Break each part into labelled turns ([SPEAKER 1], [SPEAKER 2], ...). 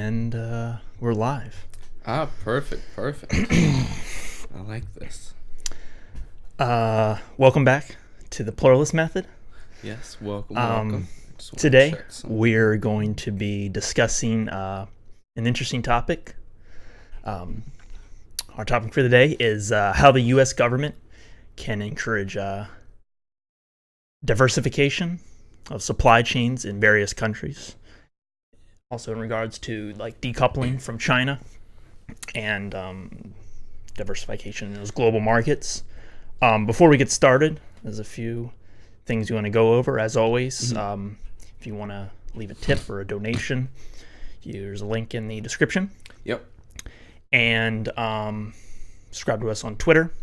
[SPEAKER 1] And we're live.
[SPEAKER 2] Perfect. I like this.
[SPEAKER 1] Welcome back to the Pluralist Method.
[SPEAKER 2] Yes, welcome.
[SPEAKER 1] Today, we're going to be discussing an interesting topic. Our topic for the day is how the U.S. government can encourage diversification of supply chains in various countries. Also in regards to like decoupling from China and diversification in those global markets. Before we get started, there's a few things you want to go over. As always, if you want to leave a tip or a donation, there's a link in the description.
[SPEAKER 2] Yep.
[SPEAKER 1] And subscribe to us on Twitter,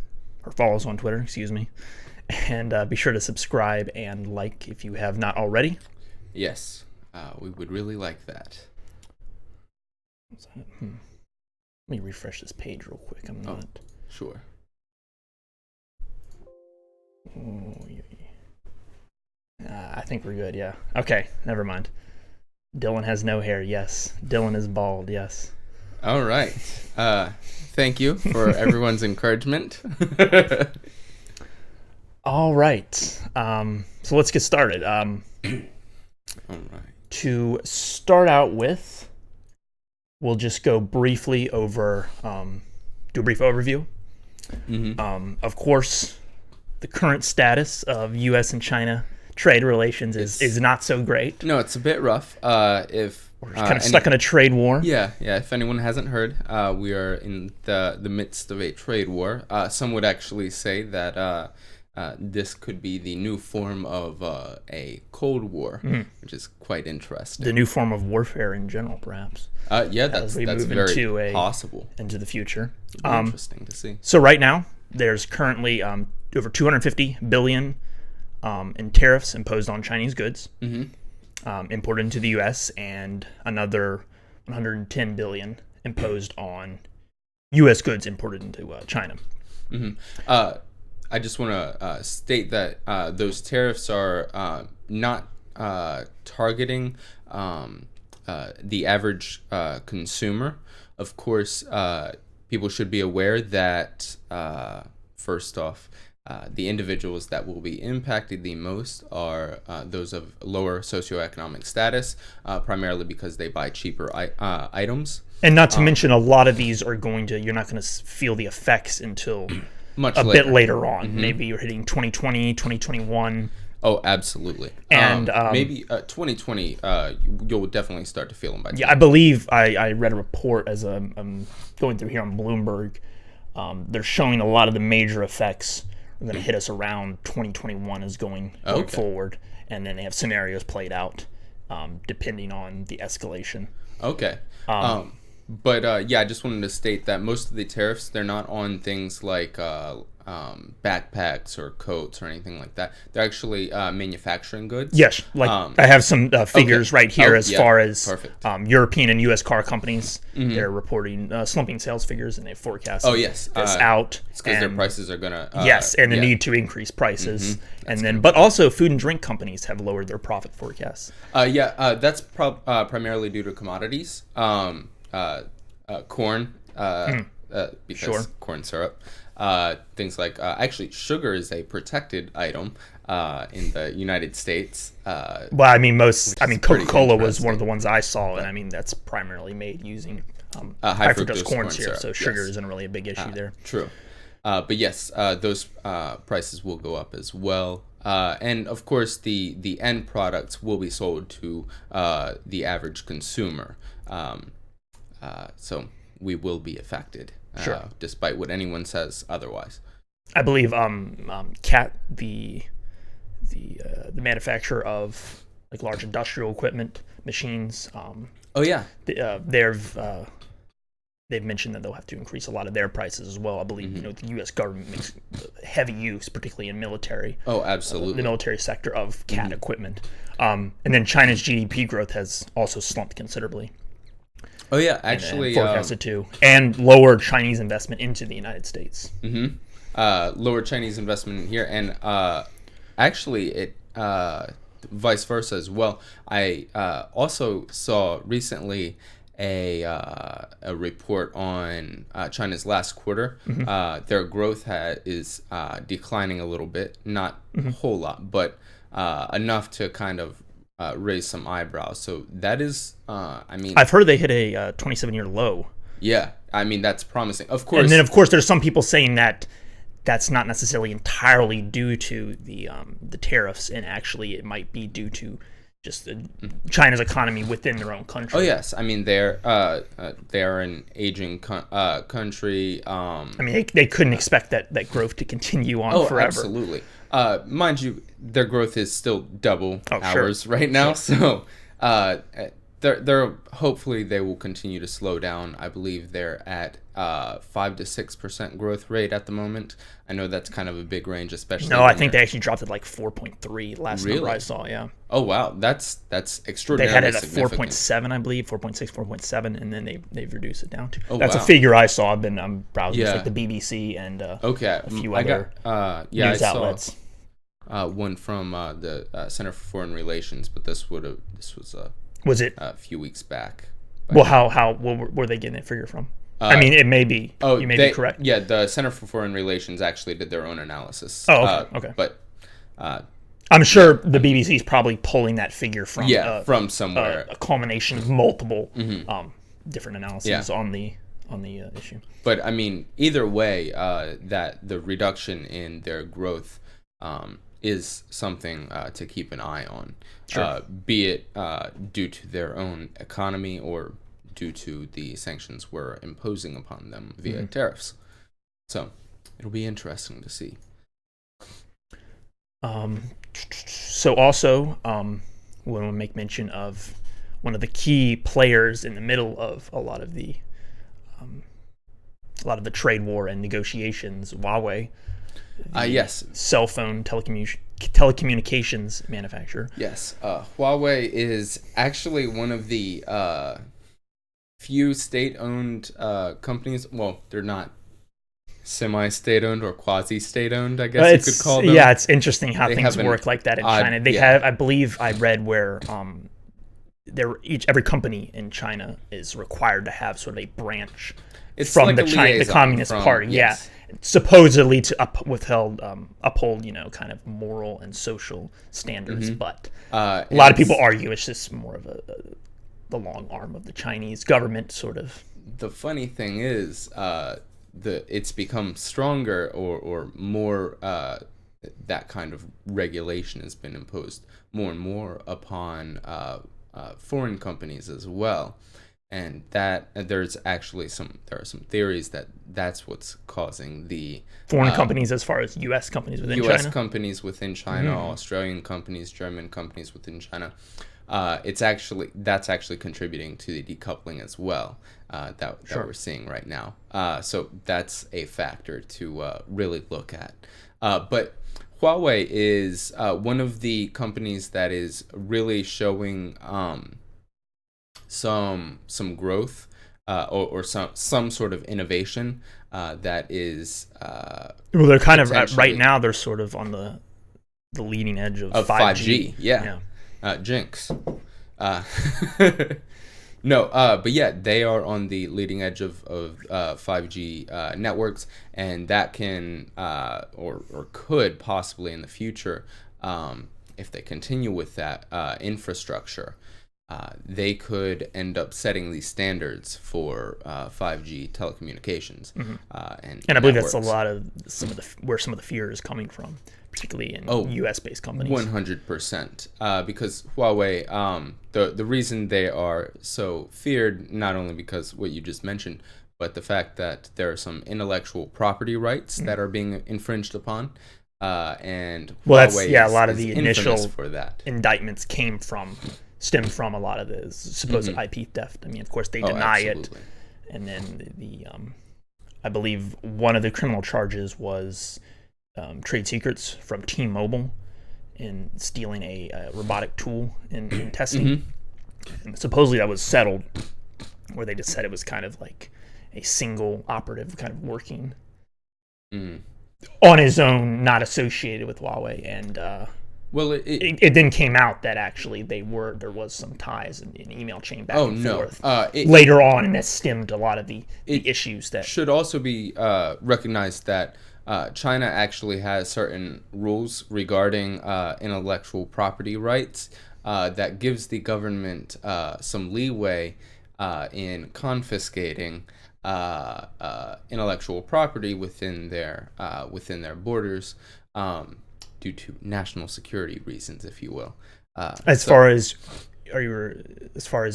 [SPEAKER 1] or follow us on Twitter, excuse me. And be sure to subscribe and like if you have not already.
[SPEAKER 2] Yes. We would really like that.
[SPEAKER 1] Let me refresh this page real quick. I'm not.
[SPEAKER 2] Sure.
[SPEAKER 1] I think we're good, yeah. Okay, never mind. Dylan has no hair, yes. Dylan is bald, yes.
[SPEAKER 2] All right. Thank you for everyone's encouragement.
[SPEAKER 1] All right. So let's get started.
[SPEAKER 2] All right.
[SPEAKER 1] To start out with, we'll just go briefly over, do a brief overview. Of course, the current status of U.S. and China trade relations is not so great.
[SPEAKER 2] No, it's a bit rough. If
[SPEAKER 1] we're kind of stuck in a trade war.
[SPEAKER 2] Yeah. If anyone hasn't heard, we are in the midst of a trade war. Some would actually say that this could be the new form of a Cold War, which is quite interesting.
[SPEAKER 1] The new form of warfare in general, perhaps.
[SPEAKER 2] That's very possible.
[SPEAKER 1] Into the future.
[SPEAKER 2] Interesting to see.
[SPEAKER 1] So right now, there's currently over $250 billion in tariffs imposed on Chinese goods imported into the U.S. and another $110 billion imposed on U.S. goods imported into China.
[SPEAKER 2] I just want to state that those tariffs are not targeting the average consumer. Of course, people should be aware that, first off, the individuals that will be impacted the most are those of lower socioeconomic status, primarily because they buy cheaper items.
[SPEAKER 1] And not to mention, a lot of these are you're not going to feel the effects until
[SPEAKER 2] much
[SPEAKER 1] bit later on. Maybe you're hitting 2020, 2021.
[SPEAKER 2] Oh, absolutely.
[SPEAKER 1] And
[SPEAKER 2] maybe 2020, you'll definitely start to feel them by 2020.
[SPEAKER 1] Yeah, I believe I read a report as I'm going through here on Bloomberg. They're showing a lot of the major effects are going to hit us around 2021 is going forward. And then they have scenarios played out depending on the escalation.
[SPEAKER 2] Okay. But I just wanted to state that most of the tariffs, they're not on things like backpacks or coats or anything like that. They're actually manufacturing goods.
[SPEAKER 1] Yes, I have some figures right here far as European and U.S. car companies. They're reporting slumping sales figures, and they forecast this out.
[SPEAKER 2] It's because their prices are going to...
[SPEAKER 1] and the need to increase prices. But also food and drink companies have lowered their profit forecasts.
[SPEAKER 2] That's primarily due to commodities. Corn, because corn syrup. Things like actually sugar is a protected item in the United States.
[SPEAKER 1] Coca-Cola was one of the ones I saw, and that's primarily made using high fructose corn syrup. So sugar isn't really a big issue there.
[SPEAKER 2] True, but yes, those prices will go up as well. And of course, the end products will be sold to the average consumer. So we will be affected, despite what anyone says otherwise.
[SPEAKER 1] I believe CAT, the manufacturer of like large industrial equipment, machines. They've mentioned that they'll have to increase a lot of their prices as well. I believe the U.S. government makes heavy use, particularly in military.
[SPEAKER 2] Oh, absolutely.
[SPEAKER 1] The military sector of CAT equipment. And then China's GDP growth has also slumped considerably.
[SPEAKER 2] Oh yeah, actually
[SPEAKER 1] forecasted too, and lower Chinese investment into the United States.
[SPEAKER 2] Lower Chinese investment in here, and actually it vice versa as well. I also saw recently a report on China's last quarter. Their growth is declining a little bit, not a whole lot, but enough to kind of raise some eyebrows. So that is, I mean,
[SPEAKER 1] I've heard they hit a 27-year low.
[SPEAKER 2] yeah, I mean, that's promising. Of course.
[SPEAKER 1] And then, of course, there's some people saying that that's not necessarily entirely due to the tariffs, and actually it might be due to just China's economy within their own country.
[SPEAKER 2] Oh yes, I mean they're an aging country.
[SPEAKER 1] I mean they couldn't expect that growth to continue on forever.
[SPEAKER 2] Absolutely. Mind you, their growth is still double ours right now,
[SPEAKER 1] Sure.
[SPEAKER 2] so they're hopefully they will continue to slow down. I believe they're at 5 to 6% growth rate at the moment. I know that's kind of a big range, especially.
[SPEAKER 1] No, I think they actually dropped it like 4.3 last number I saw. Yeah.
[SPEAKER 2] Oh wow, that's extraordinary.
[SPEAKER 1] They had it at 4.7, I believe, 4.6, 4.7, and then they've reduced it down to.
[SPEAKER 2] Oh,
[SPEAKER 1] that's
[SPEAKER 2] wow.
[SPEAKER 1] a figure I saw. I'm browsing like the BBC and a few other news outlets.
[SPEAKER 2] One from the Center for Foreign Relations, but this was a few weeks back.
[SPEAKER 1] Well, where were they getting that figure from? I mean, it may be. Oh, you may be correct.
[SPEAKER 2] Yeah, the Center for Foreign Relations actually did their own analysis.
[SPEAKER 1] Oh, okay.
[SPEAKER 2] But
[SPEAKER 1] I'm sure the BBC is probably pulling that figure from
[SPEAKER 2] from somewhere.
[SPEAKER 1] A culmination of multiple different analyses on the issue.
[SPEAKER 2] But I mean, either way, that the reduction in their growth is something to keep an eye on.
[SPEAKER 1] Sure.
[SPEAKER 2] Be it due to their own economy or due to the sanctions we're imposing upon them via tariffs. So it'll be interesting to see.
[SPEAKER 1] So also, we want to make mention of one of the key players in the middle of a lot of the trade war and negotiations, Huawei.
[SPEAKER 2] Yes.
[SPEAKER 1] Cell phone telecommunications manufacturer.
[SPEAKER 2] Yes. Huawei is actually one of the few state-owned companies. Well, they're not semi-state-owned or quasi-state-owned, I guess you could call them.
[SPEAKER 1] Yeah, it's interesting how things work like that in China. They have, I believe I read where every company in China is required to have sort of a branch from like the Communist Party. Yes. Yeah, supposedly to uphold, kind of moral and social standards. But a lot of people argue it's just more of the long arm of the Chinese government, sort of.
[SPEAKER 2] The funny thing is, it's become stronger or more. That kind of regulation has been imposed more and more upon foreign companies as well, and that there are some theories that that's what's causing the
[SPEAKER 1] foreign companies as far as U.S. companies within China.
[SPEAKER 2] U.S. companies within China, Australian companies, German companies within China. That's actually contributing to the decoupling as well that we're seeing right now. So that's a factor to really look at. But Huawei is one of the companies that is really showing some growth or some sort of innovation that is.
[SPEAKER 1] Well, they're kind of right now. They're sort of on the leading edge of 5G.
[SPEAKER 2] Yeah. Jinx. No, but yeah, they are on the leading edge of 5G networks, and that can or could possibly in the future, if they continue with that infrastructure, they could end up setting these standards for 5G telecommunications. And
[SPEAKER 1] I believe that's a lot of where some of the fear is coming from, particularly in U.S.-based companies.
[SPEAKER 2] 100%. Because Huawei, the reason they are so feared, not only because what you just mentioned, but the fact that there are some intellectual property rights that are being infringed upon. And Huawei
[SPEAKER 1] a lot of the initial
[SPEAKER 2] for that.
[SPEAKER 1] Indictments stemmed from a lot of the supposed IP theft. I mean, of course, they deny it. And then the I believe one of the criminal charges was trade secrets from T-Mobile in stealing a robotic tool in testing. And supposedly that was settled, where they just said it was kind of like a single operative kind of working on his own, not associated with Huawei. And
[SPEAKER 2] Well,
[SPEAKER 1] It then came out that actually there was some ties in an email chain back and forth later on, and that stemmed a lot of the issues that
[SPEAKER 2] should also be recognized that China actually has certain rules regarding intellectual property rights that gives the government some leeway in confiscating intellectual property within their borders, due to national security reasons, if you will.
[SPEAKER 1] As far as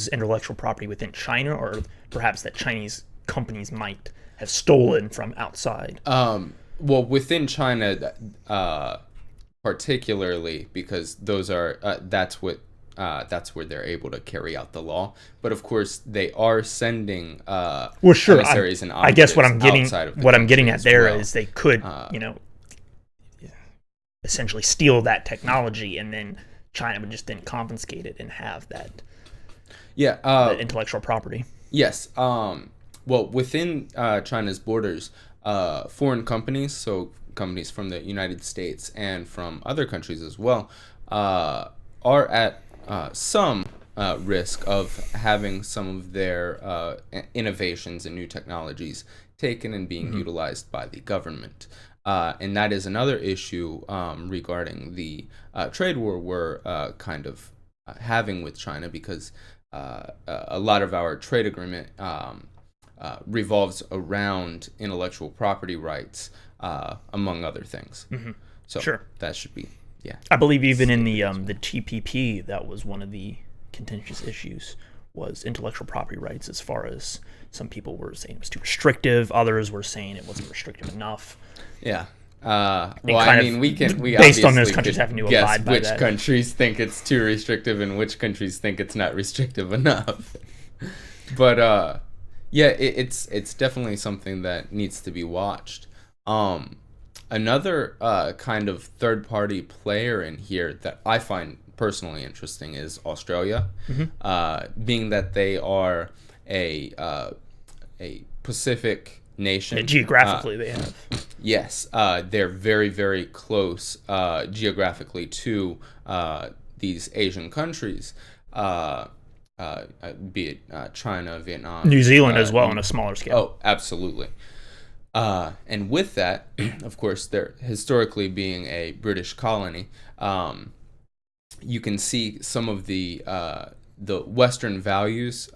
[SPEAKER 1] intellectual property within China, or perhaps that Chinese companies might have stolen from outside?
[SPEAKER 2] Well, within China, particularly because those are that's where they're able to carry out the law. But of course, they are sending emissaries and
[SPEAKER 1] I guess what I'm getting at there
[SPEAKER 2] well.
[SPEAKER 1] is they could essentially steal that technology, and then China would just then confiscate it and have that that intellectual property.
[SPEAKER 2] Yes. Well, within China's borders, foreign companies, so companies from the United States and from other countries as well, are at some risk of having some of their innovations and new technologies taken and being utilized by the government. And that is another issue regarding the trade war we're kind of having with China, because a lot of our trade agreement revolves around intellectual property rights, among other things. So that should be,
[SPEAKER 1] I believe even in the TPP, that was one of the contentious issues, was intellectual property rights, as far as some people were saying it was too restrictive, others were saying it wasn't restrictive enough.
[SPEAKER 2] Yeah. Well, I mean, we
[SPEAKER 1] based on those countries having to abide by
[SPEAKER 2] which
[SPEAKER 1] that.
[SPEAKER 2] countries think it's too restrictive and which countries think it's not restrictive enough. But it's definitely something that needs to be watched. Another kind of third-party player in here that I find personally interesting is Australia, being that they are a Pacific nation.
[SPEAKER 1] Geographically, they have.
[SPEAKER 2] Yes, they're very, very close geographically to these Asian countries, be it China, Vietnam,
[SPEAKER 1] New Zealand as well, on a smaller scale.
[SPEAKER 2] Oh, absolutely. And with that, of course, they're historically being a British colony. You can see some of the Western values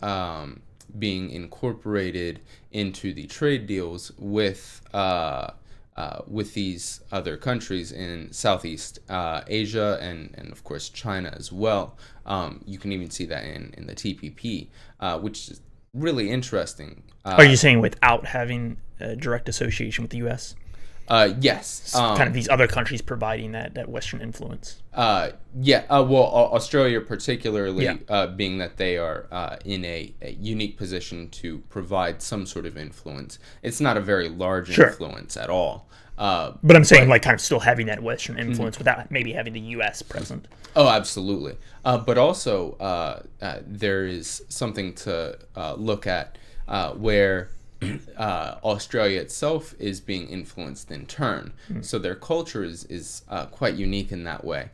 [SPEAKER 2] being incorporated into the trade deals with these other countries in Southeast Asia and of course China as well. You can even see that in the TPP, which is really interesting.
[SPEAKER 1] Are you saying without having a direct association with the U.S.?
[SPEAKER 2] Yes.
[SPEAKER 1] Kind of these other countries providing that Western influence.
[SPEAKER 2] Well, Australia particularly, being that they are in a unique position to provide some sort of influence. It's not a very large influence at all.
[SPEAKER 1] But I'm saying, like, kind of still having that Western influence without maybe having the U.S. present.
[SPEAKER 2] Oh, absolutely. But also, there is something to look at where Australia itself is being influenced in turn. So their culture is quite unique in that way,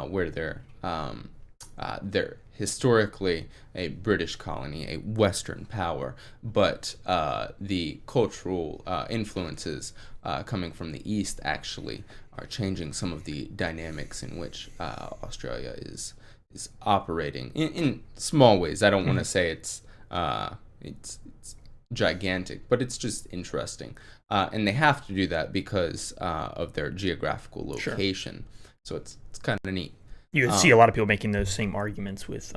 [SPEAKER 2] where they're historically a British colony, a Western power, but the cultural influences coming from the East actually are changing some of the dynamics in which Australia is operating in small ways. I don't want to say it's gigantic, but it's just interesting, and they have to do that because of their geographical location. So it's kind of neat.
[SPEAKER 1] You see a lot of people making those same arguments with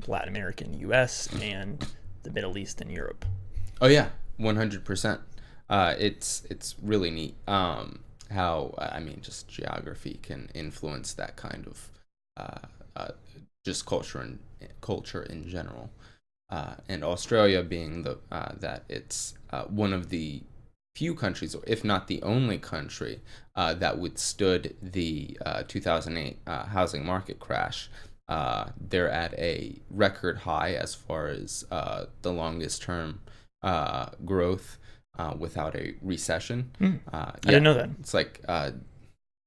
[SPEAKER 1] Latin America and U.S. and the Middle East and Europe.
[SPEAKER 2] Oh yeah, 100%. It's really neat how just geography can influence that kind of just culture in general. And Australia being that it's one of the few countries, or if not the only country, that withstood the 2008 housing market crash. They're at a record high as far as the longest term growth without a recession.
[SPEAKER 1] I didn't know that.
[SPEAKER 2] It's like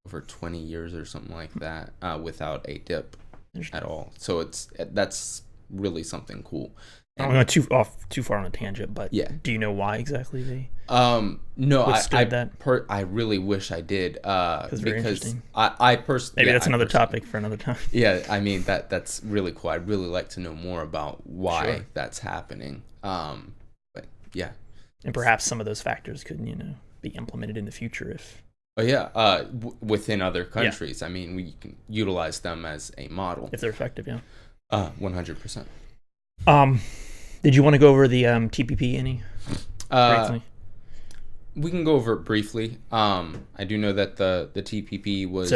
[SPEAKER 2] over 20 years or something like that, without a dip
[SPEAKER 1] Interesting.
[SPEAKER 2] at all. So that's really something cool.
[SPEAKER 1] I don't go too far on a tangent, but
[SPEAKER 2] Yeah.
[SPEAKER 1] do you know why exactly they
[SPEAKER 2] No,
[SPEAKER 1] withstood that?
[SPEAKER 2] I really wish I did,
[SPEAKER 1] Very
[SPEAKER 2] because
[SPEAKER 1] interesting.
[SPEAKER 2] I personally,
[SPEAKER 1] Maybe that's another topic for another time.
[SPEAKER 2] Yeah, I mean that's really cool. I'd really like to know more about why
[SPEAKER 1] Sure.
[SPEAKER 2] that's happening. But yeah.
[SPEAKER 1] And perhaps some of those factors could, be implemented in the future if.
[SPEAKER 2] Oh yeah, within other countries. I mean, we can utilize them as a model.
[SPEAKER 1] If they're effective, yeah.
[SPEAKER 2] 100%.
[SPEAKER 1] Did you want to go over the TPP any? Briefly?
[SPEAKER 2] We can go over it briefly. I do know that the TPP was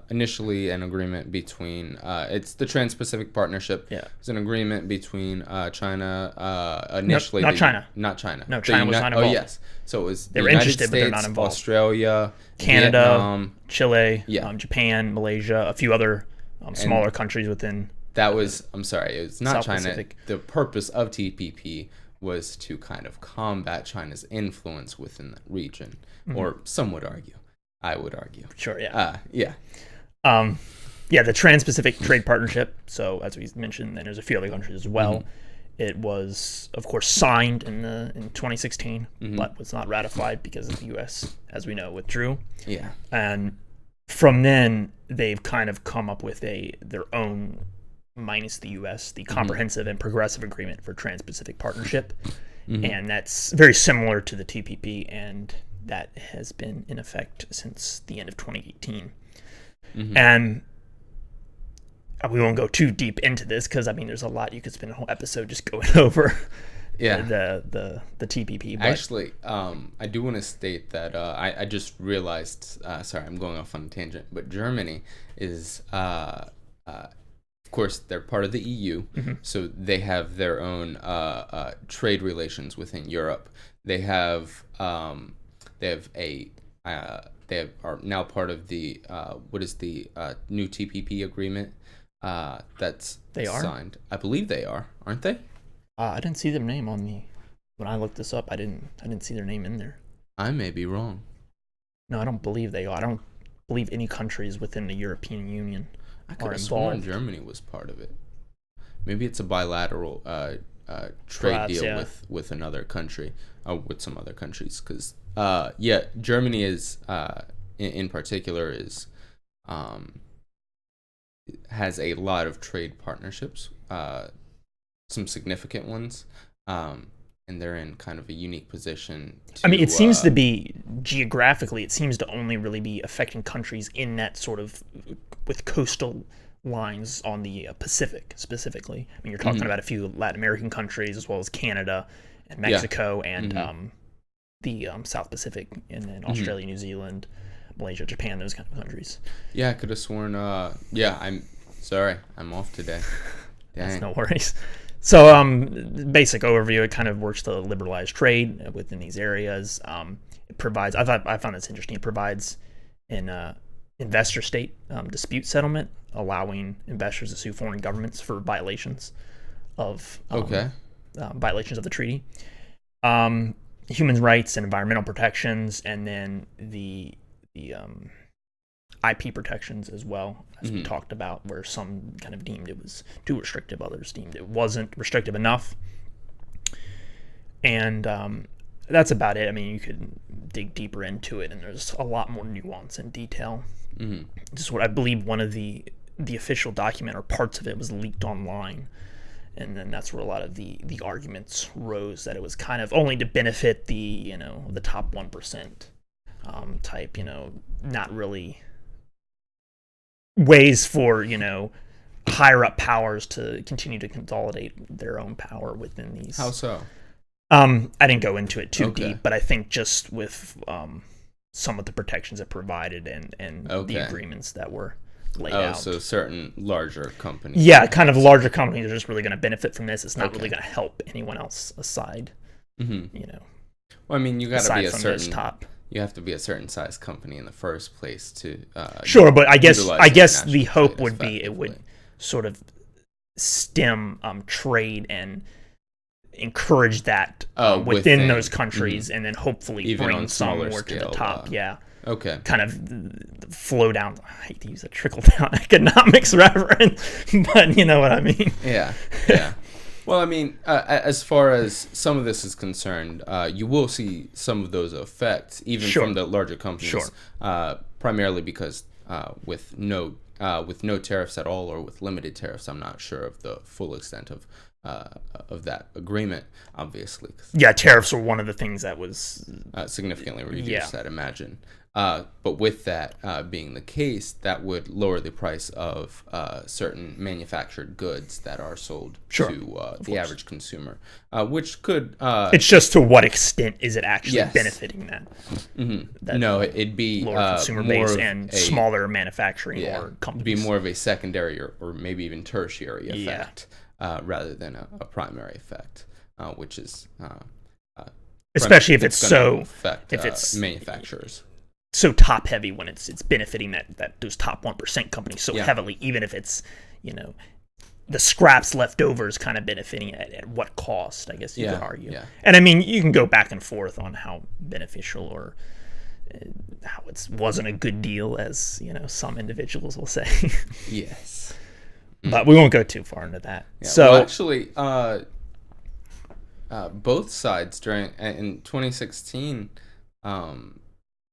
[SPEAKER 2] initially an agreement between it's the Trans-Pacific Partnership.
[SPEAKER 1] Yeah.
[SPEAKER 2] It's an agreement between China initially.
[SPEAKER 1] Not China.
[SPEAKER 2] Not China.
[SPEAKER 1] No, China was not involved.
[SPEAKER 2] Oh yes. So it was
[SPEAKER 1] They
[SPEAKER 2] the
[SPEAKER 1] were
[SPEAKER 2] United
[SPEAKER 1] interested,
[SPEAKER 2] States,
[SPEAKER 1] but they're not involved.
[SPEAKER 2] Australia,
[SPEAKER 1] Canada,
[SPEAKER 2] Vietnam,
[SPEAKER 1] Chile,
[SPEAKER 2] Yeah.
[SPEAKER 1] Japan, Malaysia, a few other smaller countries within.
[SPEAKER 2] That was, I'm sorry, it was not
[SPEAKER 1] South
[SPEAKER 2] China.
[SPEAKER 1] Pacific.
[SPEAKER 2] The purpose of TPP was to kind of combat China's influence within the region, or some would argue. I would argue.
[SPEAKER 1] Sure, yeah.
[SPEAKER 2] Yeah.
[SPEAKER 1] Yeah, the Trans-Pacific Trade Partnership. So as we mentioned, and there's a few other countries as well. It was, of course, signed in 2016, but was not ratified because the U.S., as we know, withdrew.
[SPEAKER 2] Yeah.
[SPEAKER 1] And from then, they've kind of come up with their own, minus the U.S., the Comprehensive and Progressive Agreement for Trans-Pacific Partnership. And that's very similar to the TPP, and that has been in effect since the end of 2018. And we won't go too deep into this because, I mean, there's a lot. You could spend a whole episode just going over the TPP. But
[SPEAKER 2] actually, I do want to state that I just realized, sorry, I'm going off on a tangent, but Germany is, of course, they're part of the EU, so they have their own trade relations within Europe. They are now part of the what is the new TPP agreement that's signed. I believe they are, aren't they?
[SPEAKER 1] I didn't see their name on the when I looked this up. I didn't see their name in there.
[SPEAKER 2] I may be wrong.
[SPEAKER 1] No, I don't believe they are. I don't believe any countries within the European Union
[SPEAKER 2] I could
[SPEAKER 1] are
[SPEAKER 2] have sworn
[SPEAKER 1] involved.
[SPEAKER 2] Germany was part of it. Maybe it's a bilateral trade
[SPEAKER 1] Perhaps,
[SPEAKER 2] deal
[SPEAKER 1] yeah.
[SPEAKER 2] with another country, with some other countries, because Germany is in particular is has a lot of trade partnerships, some significant ones, and they're in kind of a unique position.
[SPEAKER 1] I mean, it seems to be geographically, it seems to only really be affecting countries in that sort of with coastal lines on the Pacific specifically. I mean, you're talking about a few Latin American countries as well as Canada and Mexico and the South Pacific, and then Australia, New Zealand, Malaysia, Japan, those kind of countries.
[SPEAKER 2] Yeah, I could have sworn. I'm sorry, I'm off today. Dang.
[SPEAKER 1] That's no worries. So, basic overview, it kind of works to liberalize trade within these areas. It provides, I found this interesting, it provides an investor state dispute settlement, allowing investors to sue foreign governments for violations of violations of the treaty. Human rights and environmental protections, and then the IP protections as well, as we talked about, where some kind of deemed it was too restrictive, others deemed it wasn't restrictive enough. And that's about it. I mean, you could dig deeper into it, and there's a lot more nuance and detail. Just what I believe one of the official document or parts of it was leaked online. And then that's where a lot of the arguments rose, that it was kind of only to benefit the top 1% type, not really ways for, higher up powers to continue to consolidate their own power within these.
[SPEAKER 2] How so?
[SPEAKER 1] I didn't go into it too deep, but I think just with some of the protections it provided and the agreements that were laid out.
[SPEAKER 2] So certain larger companies.
[SPEAKER 1] Yeah, kind of larger companies are just really going to benefit from this. It's not really going to help anyone else aside,
[SPEAKER 2] Well, I mean, you got to be a certain
[SPEAKER 1] top.
[SPEAKER 2] You have to be a certain size company in the first place to.
[SPEAKER 1] Sure, but I guess the hope would be it would sort of stem trade and encourage that within those countries, and then hopefully
[SPEAKER 2] even
[SPEAKER 1] bring
[SPEAKER 2] on
[SPEAKER 1] some
[SPEAKER 2] smaller
[SPEAKER 1] more
[SPEAKER 2] scale,
[SPEAKER 1] to the top.
[SPEAKER 2] Okay.
[SPEAKER 1] kind of flow down. I hate to use a trickle down economics reference, but you know what I mean.
[SPEAKER 2] Yeah. Yeah. Well, I mean, as far as some of this is concerned, you will see some of those effects, even
[SPEAKER 1] Sure.
[SPEAKER 2] from the larger companies,
[SPEAKER 1] Sure.
[SPEAKER 2] primarily because with no tariffs at all, or with limited tariffs, I'm not sure of the full extent of that agreement, obviously.
[SPEAKER 1] Yeah, tariffs were one of the things that was
[SPEAKER 2] Significantly reduced,
[SPEAKER 1] Yeah.
[SPEAKER 2] I'd imagine. But with that being the case, that would lower the price of certain manufactured goods that are sold
[SPEAKER 1] Sure,
[SPEAKER 2] to the average consumer, which could.
[SPEAKER 1] It's just to what extent is it actually
[SPEAKER 2] Yes.
[SPEAKER 1] benefiting that
[SPEAKER 2] No, it'd be
[SPEAKER 1] lower consumer
[SPEAKER 2] more
[SPEAKER 1] base
[SPEAKER 2] of
[SPEAKER 1] and
[SPEAKER 2] a-
[SPEAKER 1] smaller manufacturing
[SPEAKER 2] yeah,
[SPEAKER 1] or
[SPEAKER 2] it'd
[SPEAKER 1] companies.
[SPEAKER 2] be more of a secondary or maybe even tertiary
[SPEAKER 1] Yeah.
[SPEAKER 2] effect rather than a primary effect, which is.
[SPEAKER 1] Especially if it's
[SPEAKER 2] gonna
[SPEAKER 1] so
[SPEAKER 2] affect,
[SPEAKER 1] if it's
[SPEAKER 2] manufacturers.
[SPEAKER 1] so top heavy when it's benefiting that those top 1% companies so
[SPEAKER 2] Yeah.
[SPEAKER 1] heavily, even if it's, you know, the scraps left over is kind of benefiting at what cost, I guess you could argue.
[SPEAKER 2] Yeah.
[SPEAKER 1] And I mean, you can go back and forth on how beneficial or how it wasn't a good deal, as you know, some individuals will say.
[SPEAKER 2] Yes.
[SPEAKER 1] But we won't go too far into that.
[SPEAKER 2] Yeah,
[SPEAKER 1] So
[SPEAKER 2] well, actually, both sides in 2016.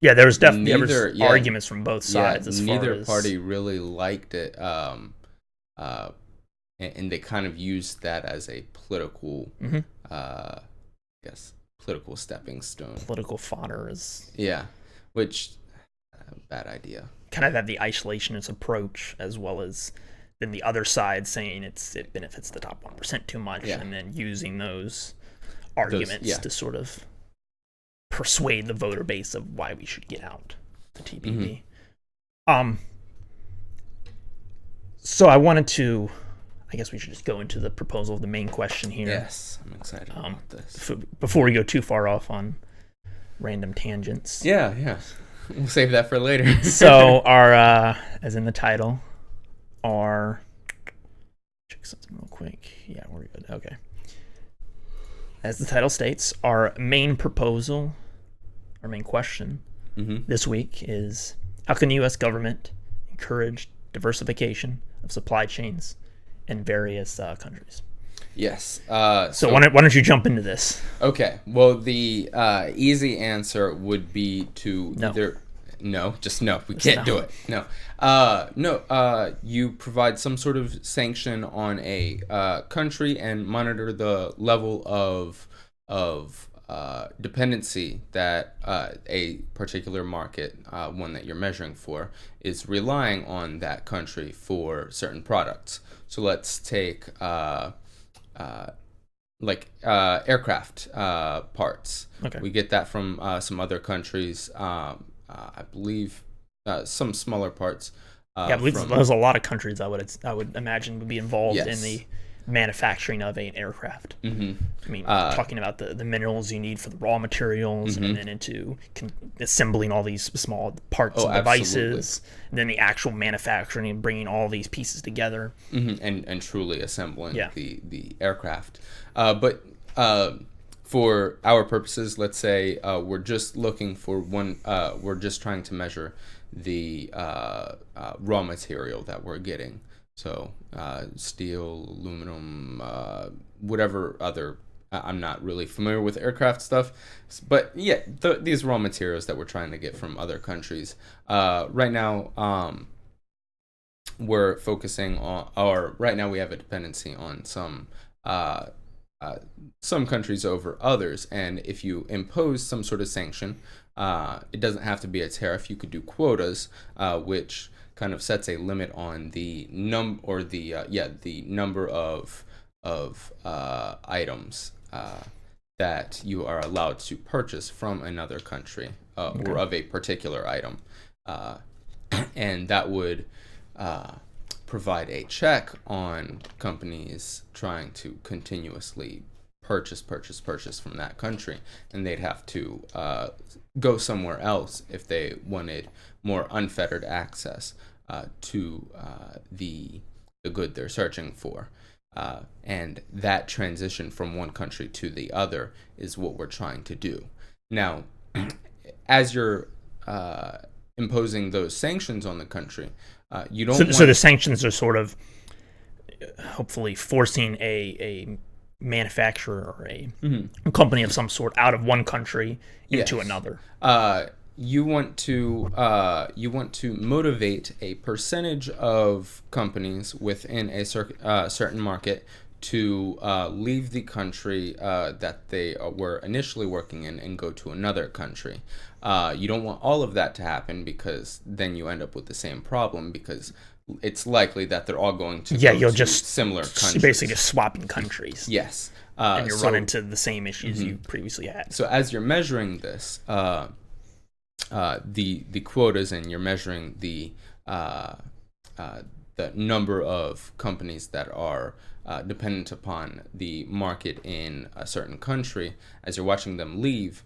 [SPEAKER 1] yeah, there was definitely
[SPEAKER 2] Neither-
[SPEAKER 1] arguments from both sides as far
[SPEAKER 2] neither
[SPEAKER 1] as
[SPEAKER 2] party really liked it, and they kind of used that as a political, I guess, political stepping stone.
[SPEAKER 1] political fodder is
[SPEAKER 2] Yeah, which bad idea.
[SPEAKER 1] kind of have the isolationist approach, as well as then the other side saying it benefits the top 1% too much,
[SPEAKER 2] Yeah.
[SPEAKER 1] and then using those arguments
[SPEAKER 2] yeah.
[SPEAKER 1] to sort of persuade the voter base of why we should get out the TPP. So I wanted to, I guess we should just go into the proposal of the main question here.
[SPEAKER 2] Yes, I'm excited about this.
[SPEAKER 1] Before we go too far off on random tangents.
[SPEAKER 2] Yeah. We'll save that for later.
[SPEAKER 1] So our, as in the title, our, check something real quick. Yeah, we're good. Okay. As the title states, our main proposal, our main question this week is, how can the U.S. government encourage diversification of supply chains in various countries?
[SPEAKER 2] Yes.
[SPEAKER 1] So why don't you jump into this?
[SPEAKER 2] Okay. Well, the easy answer would be to
[SPEAKER 1] No.
[SPEAKER 2] either just no. We can't do it. No. You provide some sort of sanction on a country and monitor the level of dependency that a particular market, one that you're measuring for, is relying on that country for certain products. So let's take aircraft parts.
[SPEAKER 1] Okay.
[SPEAKER 2] We get that from some other countries. I believe some smaller parts.
[SPEAKER 1] Yeah, I believe there's a lot of countries I would imagine would be involved
[SPEAKER 2] Yes.
[SPEAKER 1] in the manufacturing of an aircraft. I mean, talking about the minerals you need for the raw materials, and then into assembling all these small parts and devices, and then the actual manufacturing and bringing all these pieces together.
[SPEAKER 2] And truly assembling
[SPEAKER 1] Yeah.
[SPEAKER 2] the aircraft. But for our purposes, let's say we're just looking for one. We're just trying to measure the raw material that we're getting. So steel, aluminum, whatever other. I'm not really familiar with aircraft stuff, but yeah, these raw materials that we're trying to get from other countries. Right now, we're focusing on, or right now we have a dependency on some countries over others, and if you impose some sort of sanction, it doesn't have to be a tariff. You could do quotas, which kind of sets a limit on the number of items that you are allowed to purchase from another country, or of a particular item, and that would provide a check on companies trying to continuously purchase from that country, and they'd have to go somewhere else if they wanted more unfettered access to the good they're searching for. And that transition from one country to the other is what we're trying to do. Now, as you're imposing those sanctions on the country, you don't.
[SPEAKER 1] So the sanctions are sort of hopefully forcing a manufacturer or a company of some sort out of one country into another.
[SPEAKER 2] You want to motivate a percentage of companies within a certain market to leave the country that they were initially working in and go to another country. You don't want all of that to happen, because then you end up with the same problem, because it's likely that they're all going to go
[SPEAKER 1] you'll
[SPEAKER 2] to
[SPEAKER 1] just
[SPEAKER 2] similar countries.
[SPEAKER 1] Basically just swapping countries.
[SPEAKER 2] Yes.
[SPEAKER 1] And you'll run into the same issues you previously had.
[SPEAKER 2] So as you're measuring this, the quotas, and you're measuring the number of companies that are dependent upon the market in a certain country, as you're watching them leave,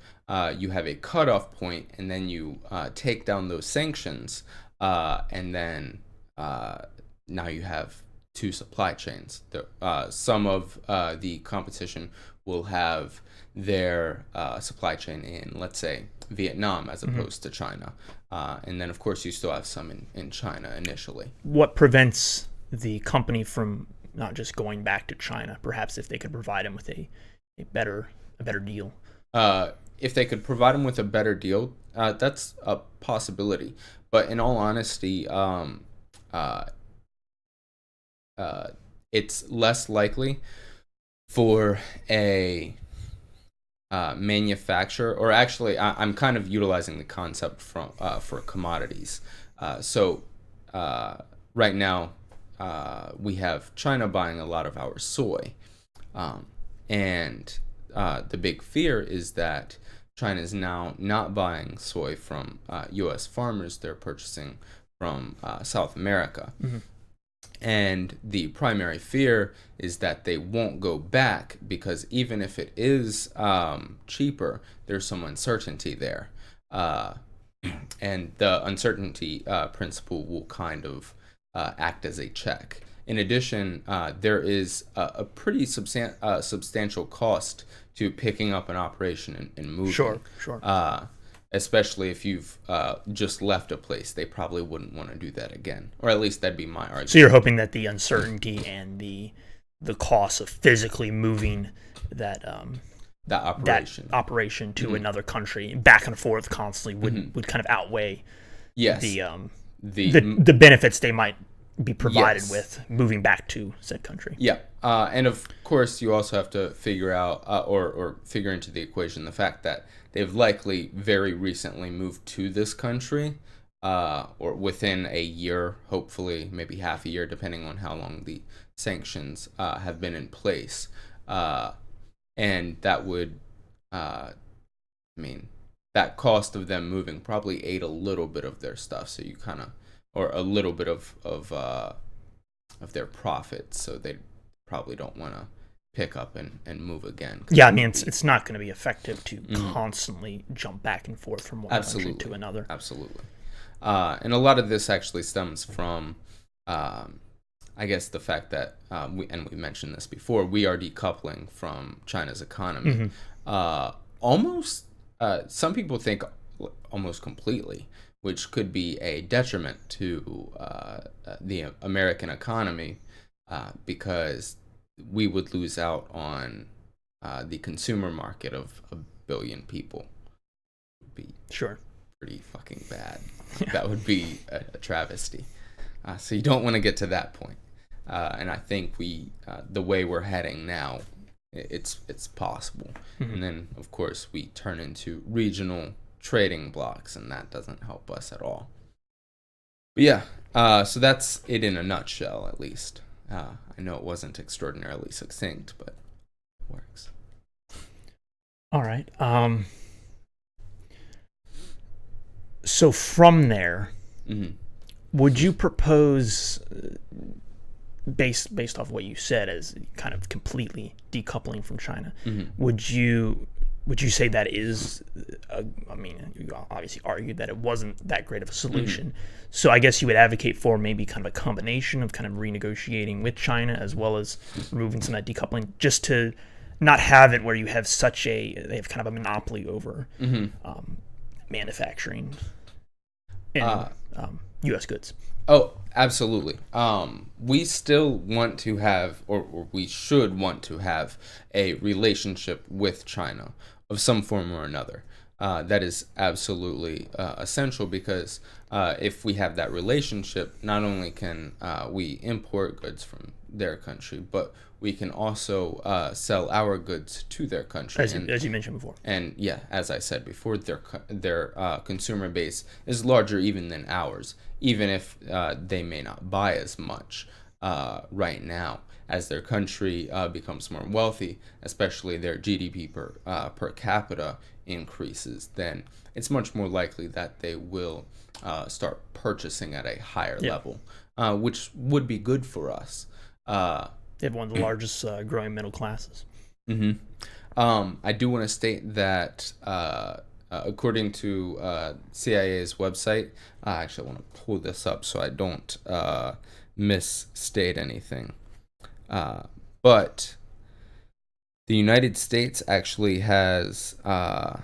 [SPEAKER 2] you have a cutoff point, and then you take down those sanctions, and then now you have two supply chains. Some of the competition will have their supply chain in, let's say, Vietnam as opposed to China. And then, of course, you still have some in China initially.
[SPEAKER 1] What prevents the company from not just going back to China, perhaps if they could provide them with a better deal?
[SPEAKER 2] If they could provide them with a better deal, that's a possibility. But in all honesty, it's less likely for a manufacturer, or actually, I'm kind of utilizing the concept for commodities. So right now, we have China buying a lot of our soy, and the big fear is that China is now not buying soy from U.S. farmers; they're purchasing from South America. And the primary fear is that they won't go back, because even if it is cheaper, there's some uncertainty there. And the uncertainty principle will kind of act as a check. In addition, there is a pretty substantial cost to picking up an operation and moving.
[SPEAKER 1] Sure.
[SPEAKER 2] Especially if you've just left a place, they probably wouldn't want to do that again, or at least that'd be my argument.
[SPEAKER 1] So you're hoping that the uncertainty and the cost of physically moving that operation to another country, back and forth constantly, would kind of outweigh the benefits they might be provided with moving back to said country.
[SPEAKER 2] Yeah, and of course you also have to figure out or figure into the equation the fact that they've likely very recently moved to this country, or within a year, hopefully maybe half a year, depending on how long the sanctions have been in place. And that would, that cost of them moving probably ate a little bit of their stuff. So you kind of, or a little bit of their profits. So they probably don't want to pick up and move again.
[SPEAKER 1] Yeah, it's not going to be effective to constantly jump back and forth from one country to another.
[SPEAKER 2] Absolutely. And a lot of this actually stems from, I guess, the fact that, we mentioned this before, we are decoupling from China's economy. Almost, some people think almost completely, which could be a detriment to the American economy, because we would lose out on the consumer market of 1 billion people. It would be pretty fucking bad. Yeah. That would be a travesty. So you don't want to get to that point. And I think the way we're heading now, it's possible. And then, of course, we turn into regional trading blocks, and that doesn't help us at all. But yeah, so that's it in a nutshell, at least. I know it wasn't extraordinarily succinct, but it works.
[SPEAKER 1] All right. So from there, would you propose, based off what you said as kind of completely decoupling from China, would you say that is, you obviously argued that it wasn't that great of a solution. So I guess you would advocate for maybe kind of a combination of kind of renegotiating with China as well as removing some of that decoupling, just to not have it where you have they have kind of a monopoly over manufacturing. in U.S. goods.
[SPEAKER 2] Oh, absolutely. We still want to have, or we should want to have, a relationship with China of some form or another. That is absolutely essential because if we have that relationship, not only can we import goods from their country, but we can also sell our goods to their country.
[SPEAKER 1] As you mentioned before.
[SPEAKER 2] And yeah, as I said before, their consumer base is larger even than ours, even if they may not buy as much right now. As their country becomes more wealthy, especially their GDP per capita increases, then it's much more likely that they will start purchasing at a higher level, which would be good for us.
[SPEAKER 1] They have one of the largest growing middle classes.
[SPEAKER 2] Mm-hmm. I do want to state that according to CIA's website, actually I want to pull this up so I don't misstate anything. But the United States actually has a